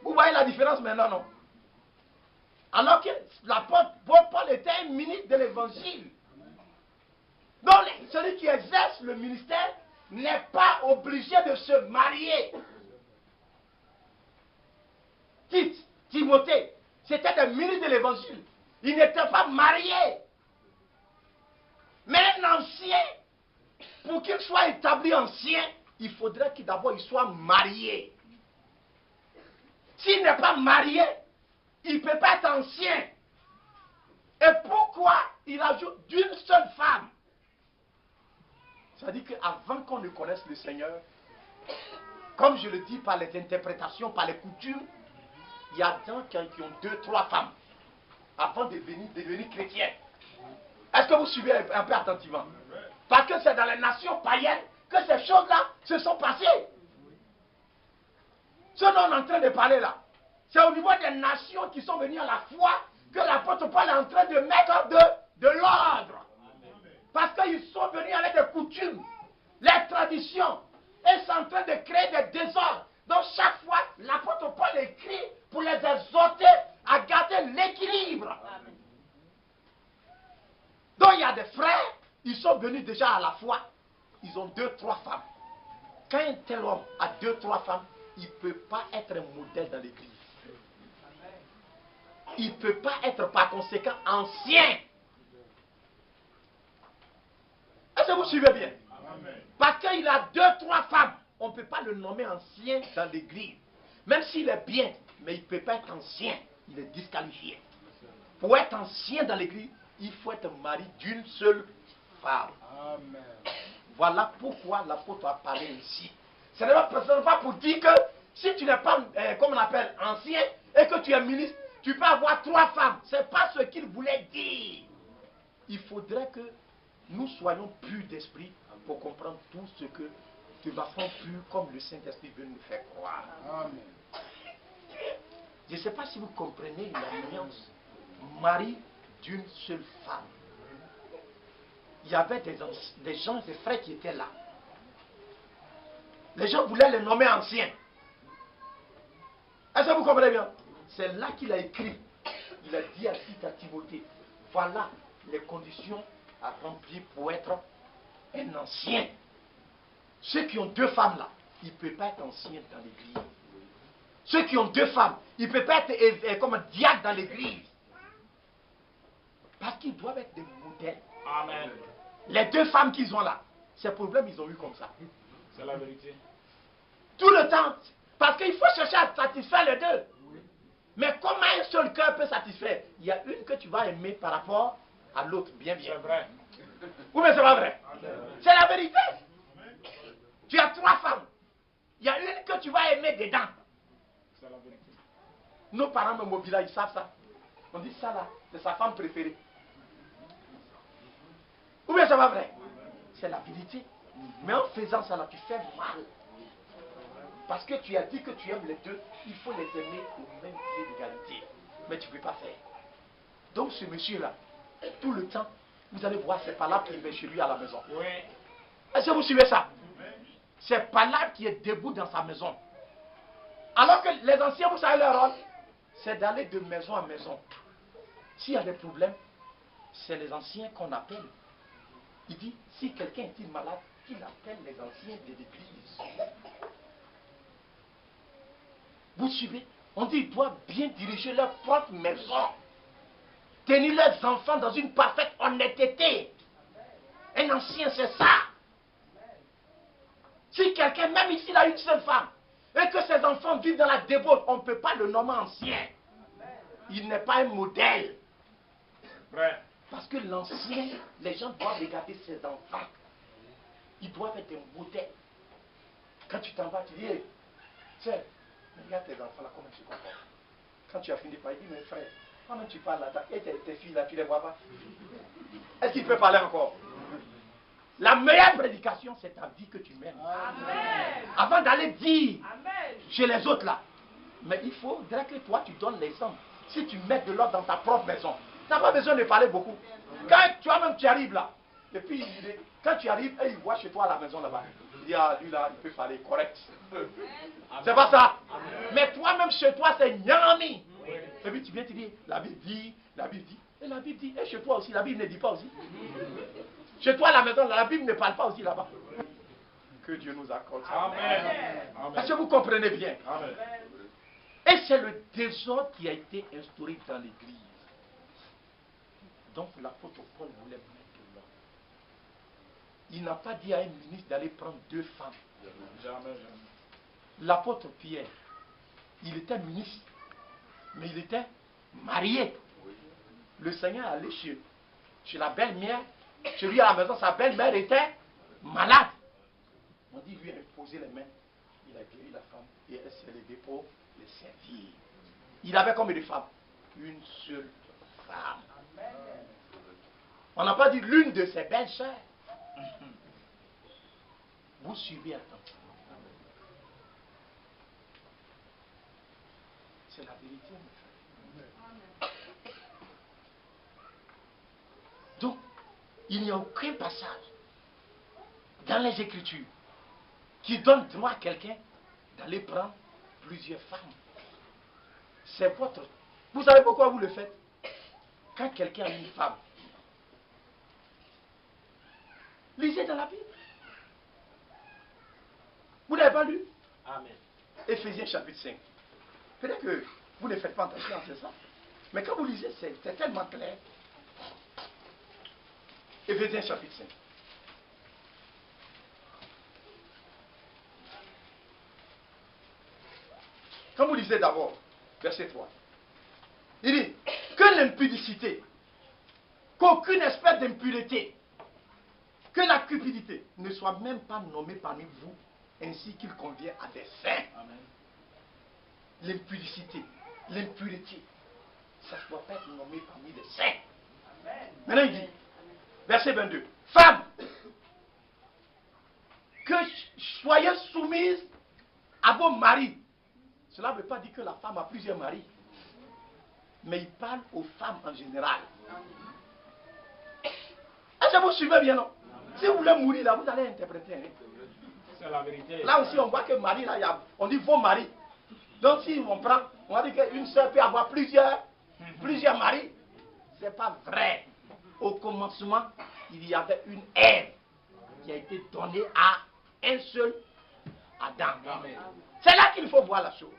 Vous voyez la différence maintenant, non? Alors que l'apôtre Paul était un ministre de l'évangile. Donc celui qui exerce le ministère n'est pas obligé de se marier. Tite, Timothée, c'était des ministres de l'évangile. Ils n'étaient pas mariés. un ancien, pour qu'il soit établi ancien, il faudrait qu'il d'abord il soit marié. S'il n'est pas marié, il ne peut pas être ancien. Et pourquoi il ajoute d'une seule femme? Ça dit qu'avant qu'on ne connaisse le Seigneur, comme je le dis par les interprétations, par les coutumes, il y a des gens qui ont 2, 3 femmes avant de devenir chrétiens. Est-ce que vous suivez un peu attentivement? Parce que c'est dans les nations païennes que ces choses-là se sont passées. Ce dont on est en train de parler là, c'est au niveau des nations qui sont venues à la foi que l'apôtre Paul est en train de mettre de l'ordre. Parce qu'ils sont venus avec des coutumes, les traditions, et sont en train de créer des désordres. Donc chaque fois, l'apôtre Paul écrit pour les exhorter à garder l'équilibre. Donc il y a des frères, ils sont venus déjà à la foi, ils ont 2, 3 femmes. Quand un tel homme a 2, 3 femmes, il ne peut pas être un modèle dans l'église. Il ne peut pas être par conséquent ancien. Est-ce que vous suivez bien? Parce qu'il a 2, 3 femmes, on ne peut pas le nommer ancien dans l'église. Même s'il est bien, mais il ne peut pas être ancien. Il est disqualifié. Pour être ancien dans l'église, il faut être mari d'une seule femme. Amen. Voilà pourquoi l'apôtre a parlé ainsi. Ce n'est pas pour dire que si tu n'es pas, comme on appelle, ancien, et que tu es ministre, tu peux avoir 3 femmes. Ce n'est pas ce qu'il voulait dire. Il faudrait que nous soyons purs d'esprit pour comprendre tout ce que de façon pure, comme le Saint-Esprit veut nous faire croire. Amen. Je ne sais pas si vous comprenez la nuance. Mari d'une seule femme. Il y avait des gens, des frères qui étaient là. Les gens voulaient les nommer anciens. Est-ce que vous comprenez bien? C'est là qu'il a écrit. Il a dit à Timothée, voilà les conditions à remplir pour être un ancien. Ceux qui ont 2 femmes là, ils ne peuvent pas être anciens dans l'église. Ceux qui ont 2 femmes, ils ne peuvent pas être comme un diacre dans l'église. Parce qu'ils doivent être des modèles. Amen. Les 2 femmes qu'ils ont là, ces problèmes ils ont eu comme ça. C'est la vérité. Tout le temps. Parce qu'il faut chercher à satisfaire les 2. Mais comment un seul cœur peut satisfaire? Il y a une que tu vas aimer par rapport à l'autre, bien. C'est vrai. Ou mais c'est pas vrai? C'est la vérité. Tu as 3 femmes. Il y a une que tu vas aimer dedans. C'est la vérité. Nos parents me mobilisent, ils savent ça. On dit ça là, c'est sa femme préférée. Ou bien c'est pas vrai? C'est la vérité. Mais en faisant ça là, tu fais mal. Parce que tu as dit que tu aimes les 2, il faut les aimer au même pied d'égalité. Mais tu ne peux pas faire. Donc ce monsieur-là, tout le temps, vous allez voir ces palabres qui met chez lui à la maison. Oui. Est-ce que vous suivez ça? C'est palabres qui est debout dans sa maison. Alors que les anciens, vous savez leur rôle, c'est d'aller de maison en maison. S'il y a des problèmes, c'est les anciens qu'on appelle. Il dit, si quelqu'un est malade, qu'il appelle les anciens de l'église. Vous suivez? On dit qu'ils doivent bien diriger leur propre maison. Tenir leurs enfants dans une parfaite honnêteté. Un ancien, c'est ça. Si quelqu'un, même ici, il a une seule femme, et que ses enfants vivent dans la débauche, on ne peut pas le nommer ancien. Il n'est pas un modèle. Vrai. Parce que l'ancien, les gens doivent regarder ses enfants. Ils doivent être des modèles. Quand tu t'en vas, tu dis, hey, tiens, regarde tes enfants là, comment tu comprends. Quand tu as fini par dire, mes frères, comment tu parles là, et tes filles là, tu ne les vois pas. Est-ce qu'il peut parler encore? La meilleure prédication, c'est ta vie que tu mènes. Amen. Avant d'aller dire Amen. chez les autres là. Mais il faudrait que toi, tu donnes l'exemple. Si tu mets de l'ordre dans ta propre maison, tu n'as pas besoin de parler beaucoup. Quand toi-même tu arrives là, et puis quand tu arrives, et il voit chez toi à la maison là-bas, il dit, ah, lui là, il peut parler correct. C'est pas ça. Mais toi-même chez toi, c'est nyami. Et puis tu viens te dire, la Bible dit, et la Bible dit, et chez toi aussi, la Bible ne dit pas aussi. Chez toi à la maison, la Bible ne parle pas aussi là-bas. Que Dieu nous accorde ça. Amen. Est-ce que vous comprenez bien? Amen. Et c'est le désordre qui a été instauré dans l'église. Donc l'apôtre Paul voulait mettre l'ordre. il n'a pas dit à un ministre d'aller prendre 2 femmes. Jamais, jamais. L'apôtre Pierre, il était ministre, mais il était marié. Le Seigneur allait chez la belle-mère, chez lui à la maison, sa belle-mère était malade. On dit, lui a imposé les mains, il a guéri la femme et elle s'est levée pour les servir. Il avait combien de femmes? Une seule femme. On n'a pas dit l'une de ses belles-sœurs. Vous suivez attentivement. C'est la vérité, mes frères. Donc, il n'y a aucun passage dans les Écritures qui donne droit à quelqu'un d'aller prendre plusieurs femmes. C'est votre... Vous savez pourquoi vous le faites? Quand quelqu'un a une femme, lisez dans la Bible. Vous n'avez pas lu? Amen. Éphésiens chapitre 5. Peut-être que vous ne faites pas attention à ça. Mais quand vous lisez, c'est tellement clair. Éphésiens chapitre 5. Quand vous lisez d'abord, verset 3, il dit que l'impudicité, qu'aucune espèce d'impureté, que la cupidité ne soit même pas nommée parmi vous, ainsi qu'il convient à des saints. L'impudicité, l'impureté, ça ne doit pas être nommé parmi les saints. Maintenant il dit, verset 22, femmes, que soyez soumises à vos maris. Cela ne veut pas dire que la femme a plusieurs maris, mais il parle aux femmes en général. Est-ce que vous suivez bien, non? Si vous voulez mourir là, vous allez interpréter. Hein? C'est la vérité. Là aussi, on voit que mari, là, on dit vos maris. Donc si on prend, on va dire qu'une soeur peut avoir plusieurs maris. Ce n'est pas vrai. Au commencement, il y avait une Ève qui a été donnée à un seul Adam. C'est là qu'il faut voir la chose.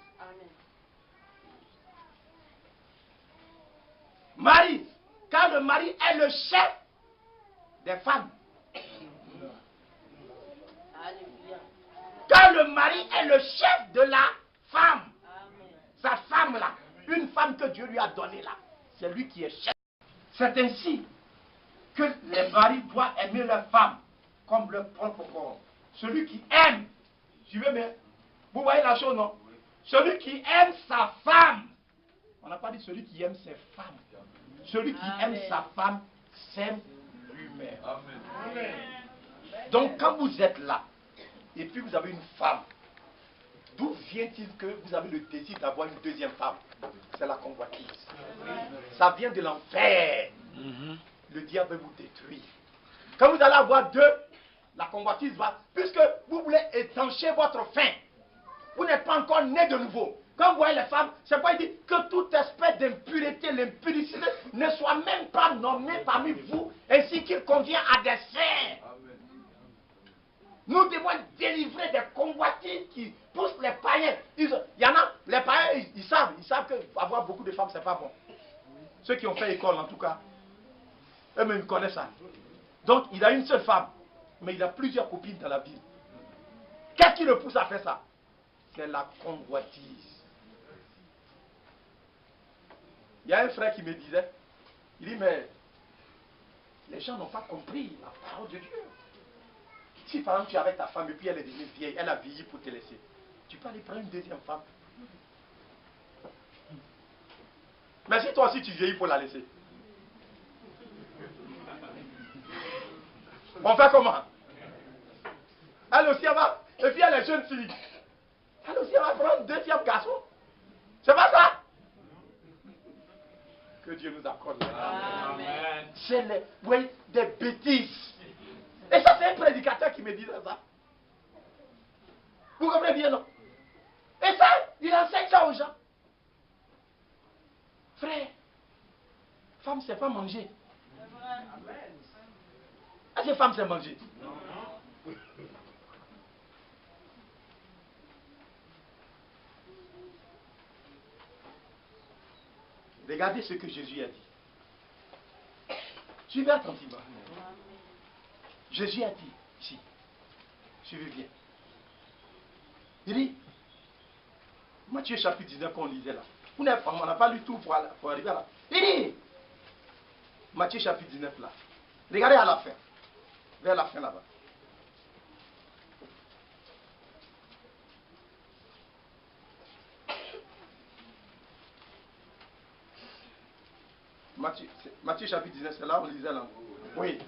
Mari, car le mari est le chef des femmes. Car le mari est le chef de la femme. Sa femme là, une femme que Dieu lui a donnée là, c'est lui qui est chef. C'est ainsi que les maris doivent aimer leur femme comme leur propre corps. Celui qui aime, suivez bien, vous voyez la chose, non? Celui qui aime sa femme, on n'a pas dit celui qui aime ses femmes. Celui qui aime sa femme s'aime lui-même. Donc quand vous êtes là, et puis vous avez une femme, d'où vient-il que vous avez le désir d'avoir une deuxième femme? C'est la convoitise. Ça vient de l'enfer. Le diable vous détruit. Quand vous allez avoir deux, la convoitise va, puisque vous voulez étancher votre faim. Vous n'êtes pas encore né de nouveau. Quand vous voyez les femmes, c'est pourquoi il dit que toute espèce d'impureté, l'impudicité ne soit même pas nommée parmi vous, ainsi qu'il convient à des saints. Nous devons être délivrés des convoitises qui poussent les païens. Il y en a, les païens, ils savent qu'avoir beaucoup de femmes, c'est pas bon. Ceux qui ont fait école, en tout cas, eux-mêmes connaissent ça. Donc, il a une seule femme, mais il a plusieurs copines dans la ville. Qu'est-ce qui le pousse à faire ça? C'est la convoitise. Il y a un frère qui me disait, il dit, mais les gens n'ont pas compris la parole de Dieu. Si par exemple tu es avec ta femme et puis elle est devenue vieille, elle a vieilli pour te laisser, tu peux aller prendre une deuxième femme. Mais si toi aussi tu vieillis pour la laisser, on fait comment? Elle aussi elle va, et puis elle est jeune fille. Elle aussi elle va prendre un deuxième garçon. C'est pas ça? Que Dieu nous accorde. Amen. C'est des bêtises. Et ça, c'est un prédicateur qui me disait ça. Vous comprenez bien, non? Et ça, il enseigne ça aux gens. Frère, femme, c'est pas manger. Est-ce que femme, c'est manger? Regardez ce que Jésus a dit. Suivez attentivement. Jésus a dit, Ici. Suivez bien. Il dit, Matthieu chapitre 19 qu'on lisait là. On n'a pas lu tout pour arriver là. Il dit, Matthieu chapitre 19 là. Regardez à la fin. Vers la fin là-bas. Matthieu chapitre 19, c'est là on lisait là. Oui.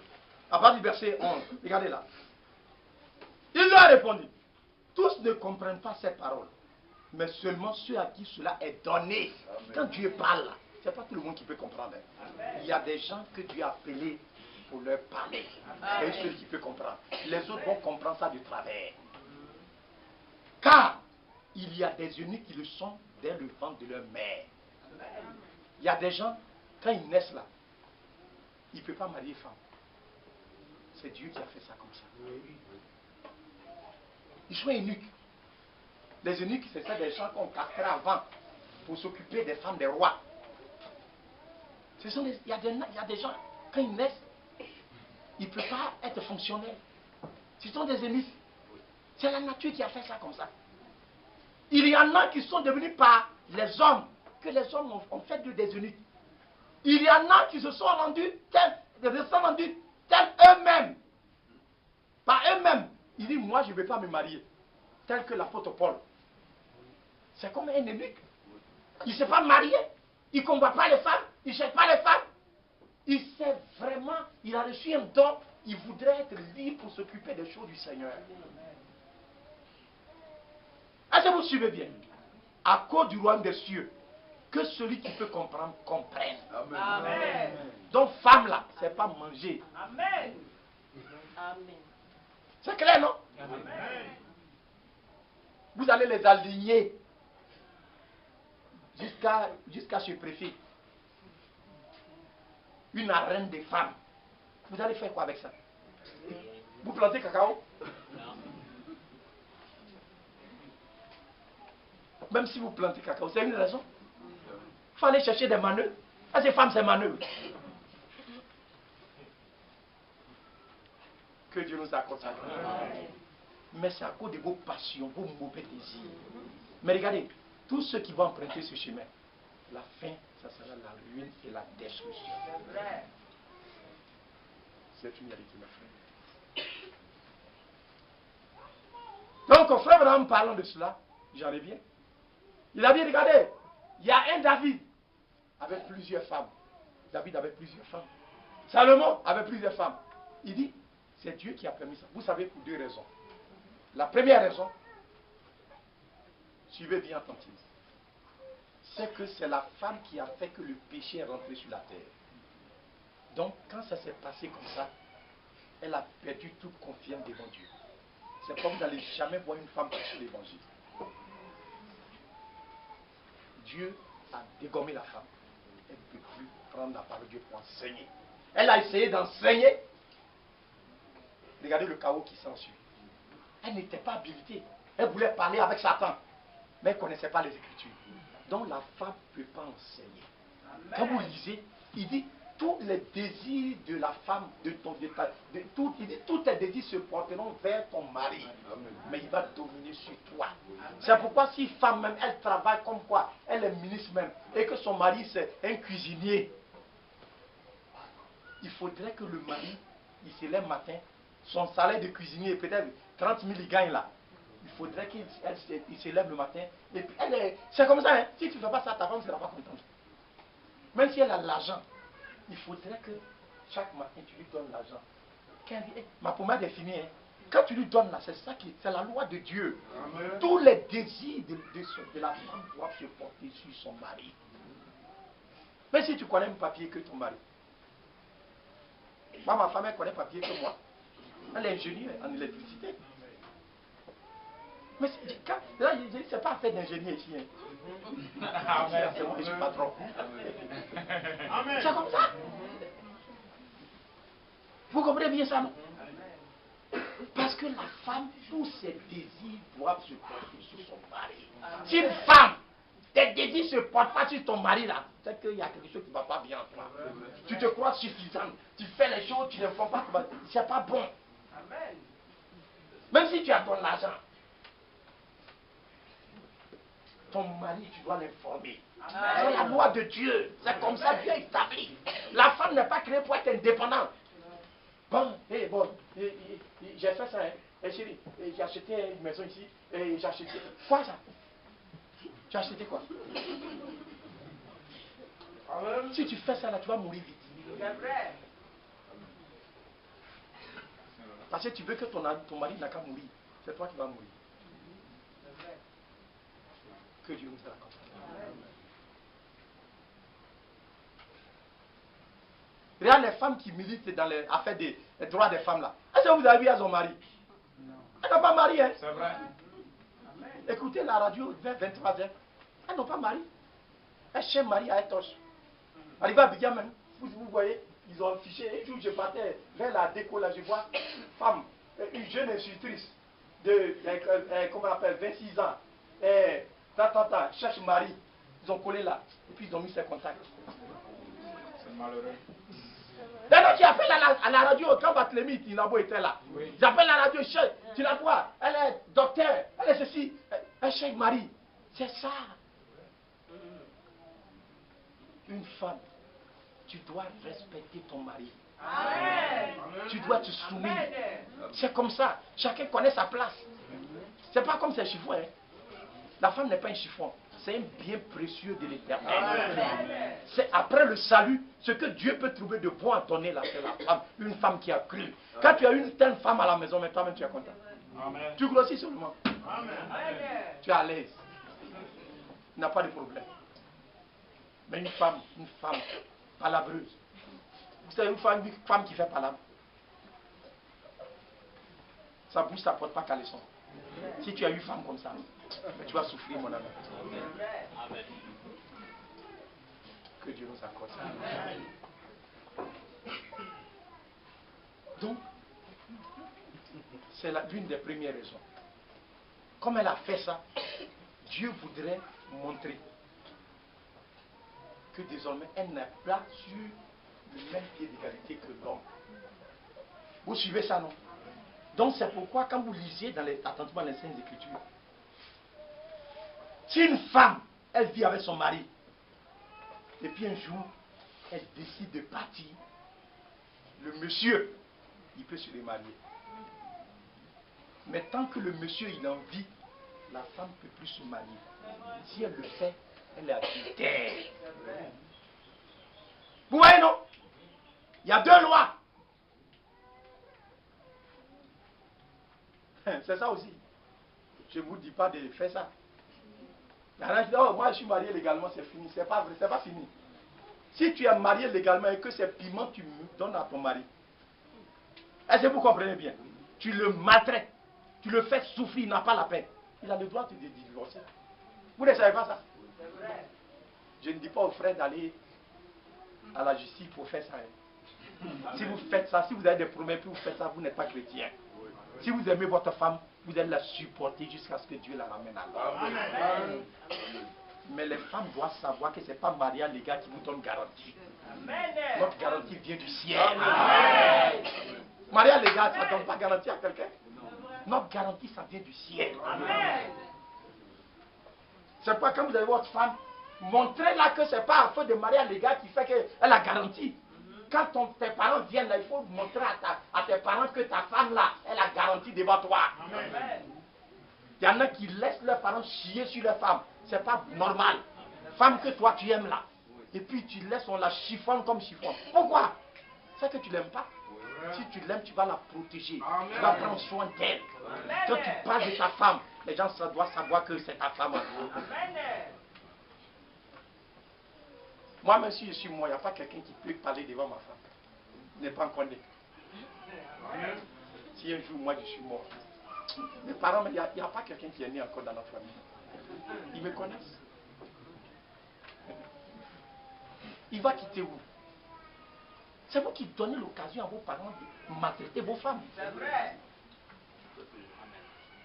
À partir du verset 11. Regardez là. Il leur a répondu. Tous ne comprennent pas ces paroles, mais seulement ceux à qui cela est donné. Quand Dieu parle, ce n'est pas tout le monde qui peut comprendre. Il y a des gens que Dieu a appelés pour leur parler. C'est celui qui peut comprendre. Les autres vont comprendre ça de travers. Car il y a des eunuques qui le sont dès le ventre de leur mère. Il y a des gens, quand ils naissent là, ils ne peuvent pas marier femme. C'est Dieu qui a fait ça comme ça. Ils sont eunuques. Les eunuques, c'est ça des gens qu'on castrait avant pour s'occuper des femmes des rois. Il y a des gens, quand ils naissent, ils ne peuvent pas être fonctionnels. Ce sont des eunuques. C'est la nature qui a fait ça comme ça. Il y en a qui sont devenus par les hommes, que les hommes ont fait des eunuques. Il y en a qui se sont rendus tels eux-mêmes. Par eux-mêmes. Il dit, moi je ne vais pas me marier. Tel que l'apôtre Paul. C'est comme un eunuque. Il ne s'est pas marié. Il ne combat pas les femmes. Il ne cherche pas les femmes. Il sait vraiment, il a reçu un don. Il voudrait être libre pour s'occuper des choses du Seigneur. Est-ce que vous suivez bien? À cause du royaume des cieux, que celui qui peut comprendre, comprenne. Amen. Amen. Donc, femme là, c'est pas manger. Amen. Amen. C'est clair, non? Amen. Vous allez les aligner jusqu'à ce préfet. Une arène des femmes. Vous allez faire quoi avec ça? Vous plantez cacao? Même si vous plantez cacao, c'est une raison. Il faut aller chercher des manœuvres. Ah, ces femmes, c'est manœuvres. Que Dieu nous accorde ça. Mais c'est à cause de vos passions, vos mauvais désirs. Mais regardez, tous ceux qui vont emprunter ce chemin, la fin, ça sera la ruine et la destruction. C'est une réalité, mes frères. Donc, frère Abraham, parlant de cela, j'en reviens. Il a dit, regardez, il y a un David avec plusieurs femmes. David avait plusieurs femmes. Salomon avait plusieurs femmes. Il dit, c'est Dieu qui a permis ça. Vous savez, pour deux raisons. La première raison, suivez bien attentivement, c'est que c'est la femme qui a fait que le péché est rentré sur la terre. Donc, quand ça s'est passé comme ça, elle a perdu toute confiance devant Dieu. C'est comme vous n'allez jamais voir une femme prêcher l'évangile. Dieu a dégommé la femme. Elle ne peut plus prendre la parole de Dieu pour enseigner. Elle a essayé d'enseigner. Regardez le chaos qui s'ensuit. Elle n'était pas habilitée. Elle voulait parler avec Satan. Mais elle ne connaissait pas les Écritures. Donc la femme ne peut pas enseigner. Amen. Quand vous lisez, il dit tous les désirs de la femme, il dit tous tes désirs se porteront vers ton mari. Amen. Mais il va dominer sur toi. C'est pourquoi si femme même, elle travaille comme quoi, elle est ministre même, et que son mari c'est un cuisinier, il faudrait que le mari, il se lève matin, son salaire de cuisinier est peut-être 30 000, il gagne là. Il faudrait qu'il se lève le matin. Et puis c'est comme ça, hein. Si tu ne fais pas ça, ta femme ne sera pas contente. Même si elle a l'argent, il faudrait que chaque matin tu lui donnes l'argent. Ma pommade est finie. Hein. Quand tu lui donnes là, c'est ça qui, c'est la loi de Dieu. Amen. Tous les désirs de la femme doivent se porter sur son mari. Mais si tu connais un papier que ton mari. Moi, ma femme, elle connaît papier que moi. Elle est ingénieure en électricité. Mais là, je dis, c'est pas fait d'ingénieur ici. Hein. C'est moi, je suis patron. C'est comme ça. Vous comprenez bien ça, non? Parce que la femme, tous ses désirs doivent se porter sur son mari. Si une femme, tes désirs ne se portent pas sur ton mari, là, c'est qu'il y a quelque chose qui ne va pas bien en toi. Tu te crois suffisant. Tu fais les choses, tu ne fais pas. C'est pas bon. Même si tu as ton argent, ton mari, tu dois l'informer. C'est la loi de Dieu. C'est comme ça Dieu établi. La femme n'est pas créée pour être indépendante. Bon, j'ai fait ça, hein. Chérie, j'ai acheté une maison ici, et j'ai acheté... Quoi ça? Tu as acheté quoi? Si tu fais ça là, tu vas mourir vite. C'est vrai. Parce que tu veux que ton mari n'a qu'à mourir. C'est toi qui vas mourir. C'est vrai. Que Dieu nous accorde. Regarde les femmes qui militent dans les affaires des droits des femmes là. Est-ce que vous avez vu à son mari? Elles n'ont pas marié. Hein? C'est vrai. Écoutez la radio vers 23h. Elles n'ont pas marié. Elles cherchent mari à Etoche. Arrivé à Abidjan même, vous voyez, ils ont affiché. Un jour, je partais vers la déco là, je vois une femme, une jeune institutrice de, comment on appelle, 26 ans. Cherche mari. Ils ont collé là. Et puis ils ont mis ses contacts. C'est malheureux. D'ailleurs, tu appelles à la radio, quand Barthélemy Tinabo était là. Oui. J'appelle à la radio, tu la vois, elle est docteur, elle est ceci, elle cherche mari. C'est ça. Une femme, tu dois respecter ton mari. Amen. Tu dois te soumettre. Amen. C'est comme ça. Chacun connaît sa place. C'est pas comme ces chiffons. Hein. La femme n'est pas un chiffon. C'est un bien précieux de l'Éternel. Amen. C'est après le salut, ce que Dieu peut trouver de bon à donner là, c'est la femme. Une femme qui a cru. Quand tu as une telle femme à la maison, mais toi-même tu es content. Amen. Tu grossis seulement. Amen. Tu es à l'aise. Il n'y a pas de problème. Mais une femme palabreuse. Vous savez, une femme qui fait palabre. Sa bouche, ça ne porte pas caleçon. Si tu as une femme comme ça, tu vas souffrir, mon ami. Amen. Que Dieu nous accorde ça. Donc, c'est l'une des premières raisons. Comme elle a fait ça, Dieu voudrait montrer que désormais elle n'est pas sur le même pied d'égalité que l'homme. Vous suivez ça, non? Donc c'est pourquoi quand vous lisez attentivement les Saintes Écritures, si une femme, elle vit avec son mari, et puis un jour, elle décide de partir, le monsieur, il peut se remarier. Mais tant que le monsieur il en vit, la femme ne peut plus se marier. Si elle le fait, elle est adultère. Vous voyez, non? Il y a deux lois. C'est ça aussi. Je ne vous dis pas de faire ça. Il y en a qui disent, oh, moi je suis marié légalement, c'est fini. C'est pas vrai, c'est pas fini. Si tu es marié légalement et que c'est piment tu donnes à ton mari, est-ce que vous comprenez bien? Tu le maltraites, tu le fais souffrir, il n'a pas la peine. Il a le droit de te divorcer. Vous ne savez pas ça? Je ne dis pas aux frères d'aller à la justice pour faire ça. Si vous faites ça, si vous avez des promesses, puis vous faites ça, vous n'êtes pas chrétien. Si vous aimez votre femme, vous allez la supporter jusqu'à ce que Dieu la ramène à l'homme. Mais les femmes doivent savoir que ce n'est pas mariage légal qui vous donne garantie. Notre garantie vient du ciel. Mariage légal, ça ne donne pas garantie à quelqu'un. Notre garantie, ça vient du ciel. C'est pas quand vous avez votre femme, montrez-la que ce n'est pas à feu de mariage légal qui fait qu'elle a garantie. Quand tes parents viennent là, il faut montrer à tes parents que ta femme là, elle a garantie devant toi. Il y en a qui laissent leurs parents chier sur leurs femmes. C'est pas normal. Femme que toi tu aimes là. Et puis tu laisses, on la chiffonne comme chiffon. Pourquoi? C'est que tu l'aimes pas. Si tu l'aimes, tu vas la protéger. Tu vas prendre soin d'elle. Quand tu parles de ta femme, les gens doivent savoir que c'est ta femme. Moi, même si je suis mort, il n'y a pas quelqu'un qui peut parler devant ma femme. Il n'est pas encore né. Si un jour, moi, je suis mort, mes parents, il n'y a pas quelqu'un qui est né encore dans notre famille. Ils me connaissent. Il va quitter vous. C'est vous qui donnez l'occasion à vos parents de maltraiter vos femmes. C'est vrai.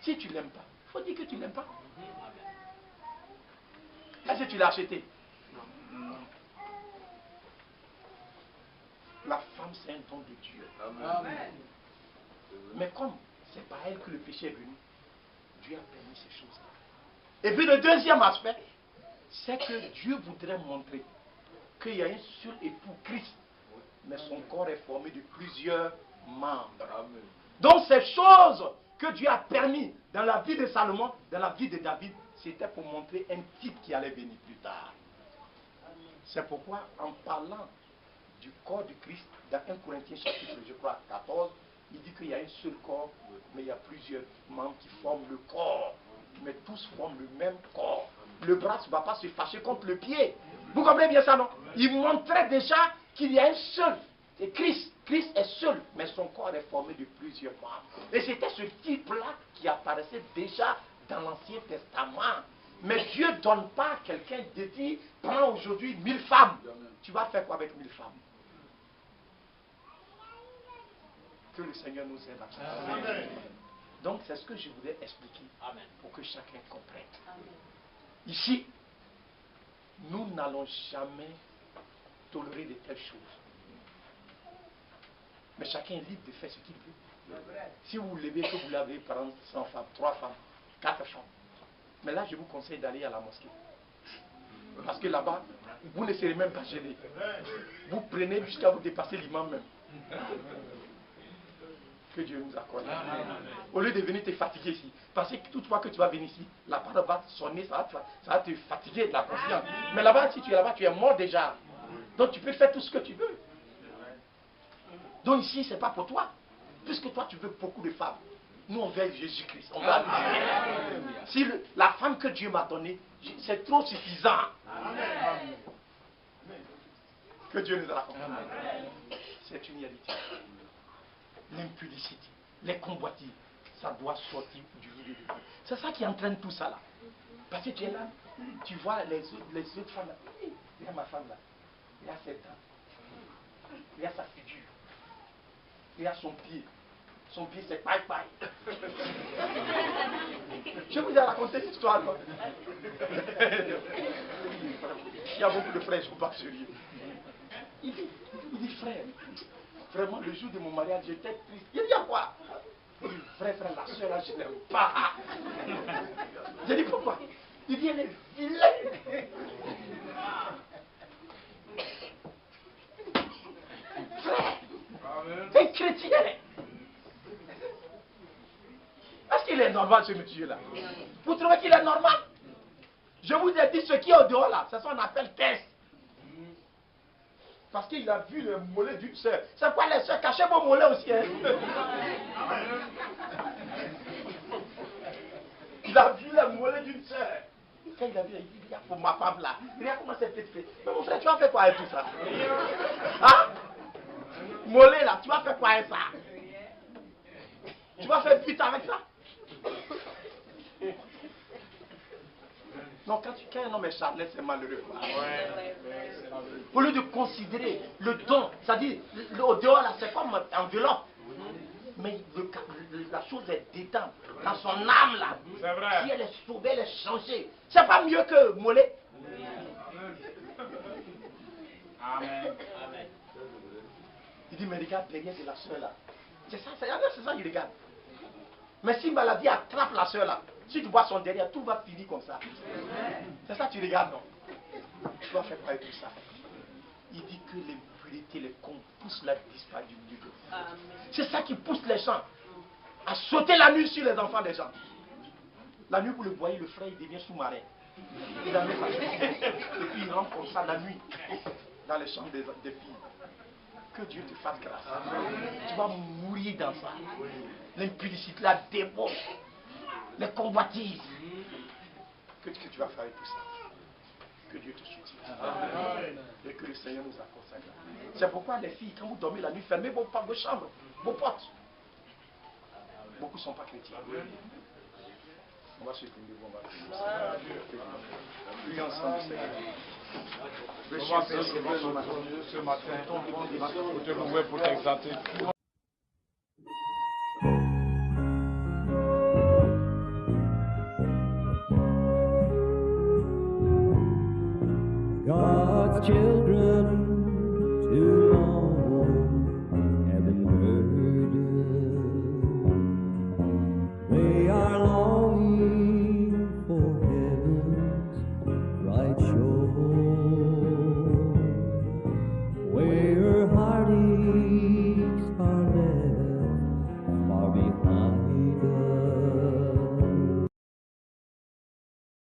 Si tu ne l'aimes pas, il faut dire que tu ne l'aimes pas. Est-ce que tu l'as acheté? La femme, c'est un don de Dieu. Amen. Mais comme c'est par elle que le péché est venu. Dieu a permis ces choses-là. Et puis le deuxième aspect, c'est que Dieu voudrait montrer qu'il y a un seul époux, Christ, mais son corps est formé de plusieurs membres. Donc ces choses que Dieu a permis dans la vie de Salomon, dans la vie de David, c'était pour montrer un type qui allait venir plus tard. C'est pourquoi en parlant du corps de Christ, dans 1 Corinthiens chapitre, je crois, 14, il dit qu'il y a un seul corps, mais il y a plusieurs membres qui forment le corps. Mais tous forment le même corps. Le bras ne va pas se fâcher contre le pied. Vous comprenez bien ça, non? Il montrait déjà qu'il y a un seul. Et Christ est seul, mais son corps est formé de plusieurs membres. Et c'était ce type-là qui apparaissait déjà dans l'Ancien Testament. Mais Dieu ne donne pas à quelqu'un de dire, prends aujourd'hui 1000 femmes. Tu vas faire quoi avec 1000 femmes? Que le Seigneur nous aide à ça. Donc c'est ce que je voulais expliquer pour que chacun comprenne. Ici, nous n'allons jamais tolérer de telles choses. Mais chacun est libre de faire ce qu'il veut. Si vous vous levez, que vous l'avez par exemple 100 femmes, 3 femmes, 4 femmes. Mais là, je vous conseille d'aller à la mosquée. Parce que là-bas, vous ne serez même pas gêné. Vous prenez jusqu'à vous dépasser l'imam même. Que Dieu nous accorde. Au lieu de venir te fatiguer ici. Parce que toutefois que tu vas venir ici, la parole va sonner, ça va te fatiguer de la conscience. Mais là-bas, si tu es là-bas, tu es mort déjà. Donc tu peux faire tout ce que tu veux. Donc ici, ce n'est pas pour toi. Puisque toi, tu veux beaucoup de femmes. Nous, on veut Jésus-Christ. On va si la femme que Dieu m'a donnée, c'est trop suffisant. Que Dieu nous raconte. C'est une réalité. L'impudicité, les convoitises, ça doit sortir du milieu de Dieu. C'est ça qui entraîne tout ça là. Parce que tu es là, tu vois les autres femmes là. Il y a ma femme là. Il y a ses dents. Il y a sa figure. Il y a son pied. Son pied c'est paille-paille. Je vous ai raconté cette histoire. Il y a beaucoup de frères, je ne suis pas sérieux. Il dit frère, vraiment le jour de mon mariage j'étais triste. Il dit à quoi? Il dit frère, la soeur là je n'aime pas. J'ai dit pourquoi? Il dit elle est vilaine. Frère, c'est un chrétien. Est-ce qu'il est normal ce monsieur-là? Vous trouvez qu'il est normal? Je vous ai dit ce qui est au dehors là, c'est ce qu'on appelle test. Parce qu'il a vu le mollet d'une soeur. C'est quoi les soeurs? Cachez vos mollets aussi. Hein? Il a vu le mollet d'une soeur. Quand il a vu, il dit, il y a pour ma femme là. Regarde comment c'est fait. Mais mon frère, tu vas faire quoi avec tout ça? Hein? Mollet là, tu vas faire quoi avec ça? Tu vas faire vite avec ça? Non, quand un homme est charnel, c'est malheureux. Au lieu de considérer le don, c'est-à-dire, au dehors là, c'est comme une enveloppe. Mais la chose est dedans, dans son âme là. C'est vrai. Si elle est sauvée, elle est changée. C'est pas mieux que mollet. Amen. Il dit, mais regarde derrière de la soeur là. C'est ça, c'est ça qu'il regarde. Mais si maladie attrape la soeur là, si tu vois son derrière, tout va finir comme ça. C'est ça que tu regardes, non? Tu vas faire quoi avec tout ça? Il dit que l'impurité, les cons poussent la disparition du milieu de vous. C'est ça qui pousse les gens à sauter la nuit sur les enfants des gens. La nuit, vous le voyez, le frère, il devient sous-marin. Il a mis sa tête. Et puis il rentre comme ça la nuit dans les chambres des filles. Que Dieu te fasse grâce. Tu vas mourir dans ça. L'impudicité, la débauche, les convoitises. Que tu vas faire avec tout ça? Que Dieu te soutienne. Et que le Seigneur nous accorde sa grâce. C'est pourquoi les filles, quand vous dormez la nuit, fermez vos chambres, vos portes. Beaucoup ne sont pas chrétiens. On va se tenir, on va prier ensemble, Seigneur. On va ce matin pour te louer, pour t'exalter. God's children